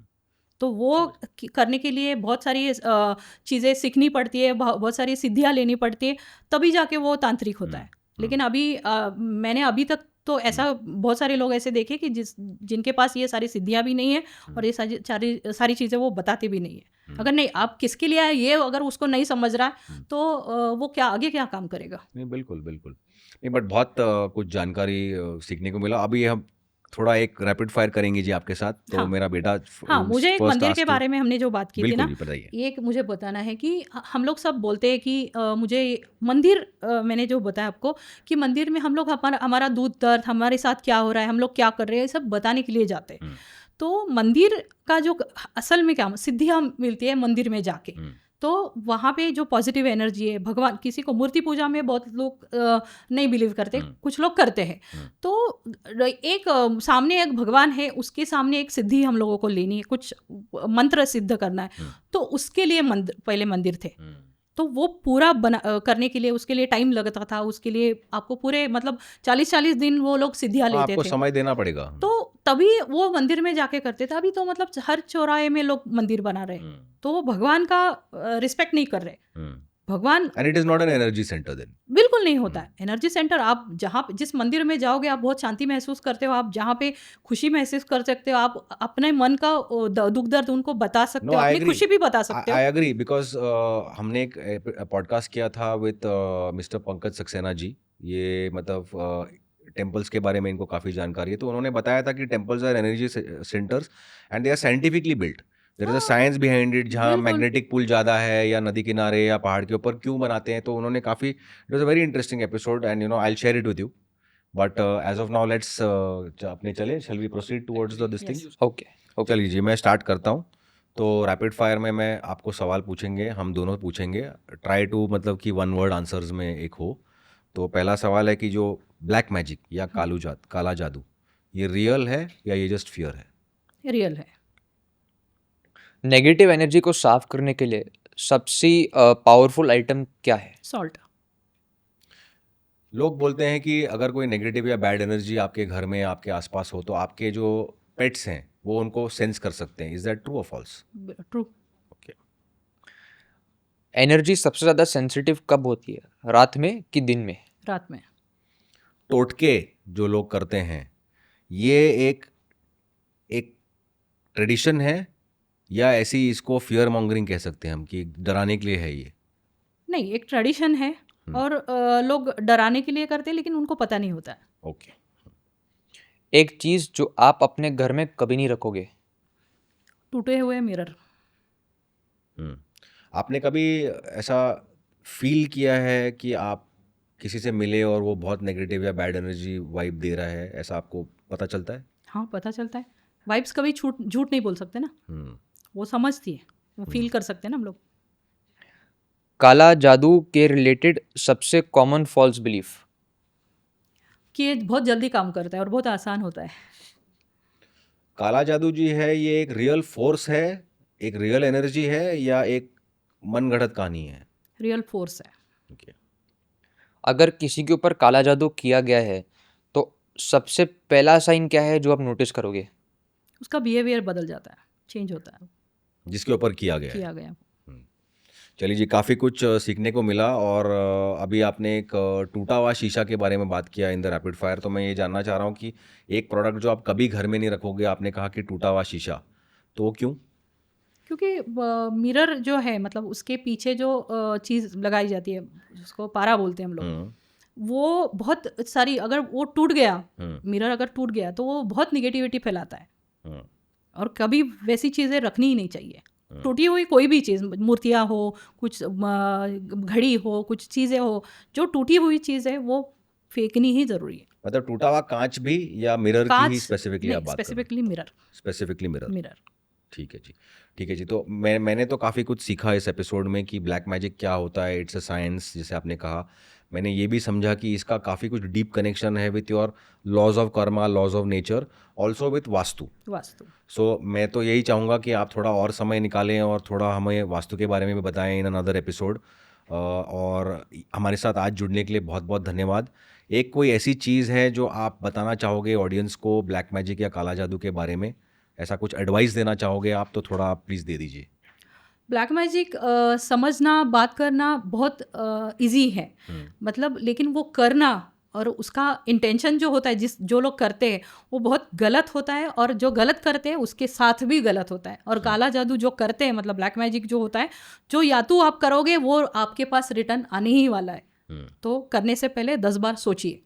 तो वो करने के लिए बहुत सारी चीज़ें सीखनी पड़ती है, बहुत सारी सिद्धियाँ लेनी पड़ती है, तभी जाके वो तांत्रिक होता है. लेकिन अभी मैंने अभी तक तो ऐसा बहुत सारे लोग ऐसे देखे कि जिनके पास ये सारी सिद्धियाँ भी नहीं है और ये सारी चीज़ें वो बताते भी नहीं है. अगर नहीं, आप किसके लिए आए ये अगर उसको नहीं समझ रहा है तो वो आगे क्या काम करेगा. नहीं, बिल्कुल बिल्कुल नहीं, बट बहुत कुछ जानकारी सीखने को मिला. अभी हम थोड़ा एक रैपिड फायर करेंगे जी आपके साथ. तो हाँ. मेरा बेटा हाँ, मुझे एक मंदिर के बारे में हमने जो बात की थी ना, बताइए. एक मुझे बताना है कि हम लोग सब बोलते हैं कि मुझे मंदिर, मैंने जो बताया आपको कि मंदिर में हम लोग हमारा दूध दर्द, हमारे साथ क्या हो रहा है, हम लोग क्या कर रहे हैं, सब बताने के लिए जाते हैं. तो मंदिर का जो असल में क्या सिद्धियाँ मिलती है मंदिर में जाके, तो वहाँ पे जो पॉजिटिव एनर्जी है, भगवान, किसी को मूर्ति पूजा में बहुत लोग नहीं बिलीव करते, कुछ लोग करते हैं. तो एक सामने एक भगवान है, उसके सामने एक सिद्धि हम लोगों को लेनी है, कुछ मंत्र सिद्ध करना है, तो उसके लिए पहले मंदिर थे. तो वो पूरा करने के लिए उसके लिए टाइम लगता था, उसके लिए आपको पूरे मतलब 40-40 दिन वो लोग सिद्धियाँ लेते आपको थे, समय देना पड़ेगा. तो तभी वो मंदिर में जाके करते थे. अभी तो मतलब हर चौराहे में लोग मंदिर बना रहे हैं, तो वो भगवान का रिस्पेक्ट नहीं कर रहे. भगवान, and it is not an energy centre then. बिल्कुल नहीं होता है एनर्जी सेंटर. आप जहाँ जिस मंदिर में जाओगे आप बहुत शांति महसूस करते हो, आप जहाँ पे खुशी महसूस कर सकते हो, आप अपने मन का दुख दर्द उनको बता सकते हो, अपनी खुशी भी बता सकते हो. आई एग्री, बिकॉज हमने एक पॉडकास्ट किया था विद मिस्टर पंकज सक्सेना जी. ये मतलब टेम्पल्स के बारे में इनको काफ़ी जानकारी है. तो उन्होंने बताया था कि temples are energy centres and they are scientifically built. There is a science behind it. जहाँ मैग्नेटिक पुल ज़्यादा है या नदी किनारे या पहाड़ के ऊपर क्यों बनाते हैं. तो उन्होंने काफ़ी, it was a very interesting episode and you know I will share it with you. But as of now let's अपने चले, shall we proceed towards the this thing. Okay. चलिए जी, मैं स्टार्ट करता हूँ. तो रैपिड फायर में मैं आपको सवाल पूछेंगे, हम दोनों पूछेंगे. ट्राई टू मतलब कि वन वर्ड आंसर्स में एक हो. तो पहला सवाल है कि जो ब्लैक मैजिक या काला जादू, ये रियल है या ये जस्ट फियर है? रियल है. नेगेटिव एनर्जी को साफ करने के लिए सबसे पावरफुल आइटम क्या है? सॉल्ट. लोग बोलते हैं कि अगर कोई नेगेटिव या बैड एनर्जी आपके घर में आपके आसपास हो तो आपके जो पेट्स हैं वो उनको सेंस कर सकते हैं. इज दैट ट्रू और फॉल्स? ट्रू. ओके. एनर्जी सबसे ज़्यादा सेंसिटिव कब होती है, रात में कि दिन में? रात में. टोटके जो लोग करते हैं, ये एक ट्रेडिशन है या ऐसी इसको फियर मॉन्गरिंग कह सकते हैं हम कि डराने के लिए है ये? नहीं, एक ट्रेडिशन है और लोग डराने के लिए करते हैं लेकिन उनको पता नहीं होता है. ओके. एक चीज़ जो आप अपने घर में कभी नहीं रखोगे? टूटे हुए मिरर. आपने कभी ऐसा फील किया है कि आप किसी से मिले और वो बहुत नेगेटिव या बैड एनर्जी वाइब दे रहा है, ऐसा आपको पता चलता है? हाँ, पता चलता है. वाइब्स कभी झूठ नहीं बोल सकते ना, वो समझती है, वो फील कर सकते हैं ना हम लोग. काला जादू के रिलेटेड सबसे कॉमन फॉल्स बिलीफ? कि ये बहुत जल्दी काम करता है और बहुत आसान होता है. काला जादू जी है ये एक रियल फोर्स है, एक रियल एनर्जी है या एक मनगढ़ंत कहानी है? रियल फोर्स है. ओके. अगर किसी के ऊपर काला जादू किया गया है तो सबसे पहला साइन क्या है जो आप नोटिस करोगे? उसका बिहेवियर बदल जाता है, चेंज होता है. जिसके ऊपर किया गया गया. चलिए जी, काफ़ी कुछ सीखने को मिला. और अभी आपने एक टूटा हुआ शीशा के बारे में बात किया इन द रैपिड फायर. तो मैं ये जानना चाह रहा हूँ कि एक प्रोडक्ट जो आप कभी घर में नहीं रखोगे, आपने कहा कि टूटा हुआ शीशा, तो वो क्यों? क्योंकि मिरर जो है मतलब उसके पीछे जो चीज़ लगाई जाती है, उसको पारा बोलते हैं हम लोग, वो बहुत सारी, अगर वो टूट गया, मिरर अगर टूट गया तो वो बहुत निगेटिविटी फैलाता है. और कभी वैसी चीज़ें रखनी ही नहीं चाहिए. टूटी हुई कोई भी चीज़, मूर्तियाँ हो, कुछ घड़ी हो, कुछ चीज़ें हो, जो टूटी हुई चीज़ है वो फेंकनी ही ज़रूरी है. मतलब टूटा हुआ कांच भी या मिरर की ही स्पेसिफिकली आप बात कर रहे स्पेसिफिकली मिरर, हैं? Specifically mirror. मिरर। ठीक है जी, ठीक है जी। तो मैंने तो काफ़ी कुछ सीखा इस एपिसोड में कि ब्लैक मैजिक क्या होता है, इट्स अ साइंस जैसे आपने कहा। मैंने ये भी समझा कि इसका काफ़ी कुछ डीप कनेक्शन है with your laws of karma, laws of nature, also with vastu. Vastu. So मैं तो यही चाहूँगा कि आप थोड़ा और समय निकालें और थोड़ा हमें वास्तु के बारे में भी बताएं इन अनदर एपिसोड। और हमारे साथ आज जुड़ने के लिए बहुत बहुत धन्यवाद। एक कोई ऐसी चीज़ है जो आप बताना चाहोगे ऑडियंस को ब्लैक मैजिक या काला जादू के बारे में, ऐसा कुछ एडवाइस देना चाहोगे आप, तो थोड़ा आप प्लीज़ दे दीजिए। ब्लैक मैजिक समझना, बात करना बहुत इजी है, मतलब लेकिन वो करना और उसका इंटेंशन जो होता है, जो लोग करते हैं वो बहुत गलत होता है, और जो गलत करते हैं उसके साथ भी गलत होता है। और काला जादू जो करते हैं, मतलब ब्लैक मैजिक जो होता है, जो या तो आप करोगे वो आपके पास रिटर्न आने ही वाला है, तो करने से पहले 10 बार सोचिए।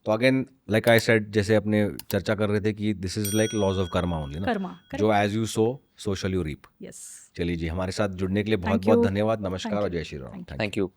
तो अगेन लाइक आई सेड, जैसे अपने चर्चा कर रहे थे कि this is like laws of karma only ना, कर्मा, जो as you sow shall you reap. Yes. चलिए जी, हमारे साथ जुड़ने के लिए बहुत बहुत धन्यवाद। नमस्कार और जय श्री राम। Thank you.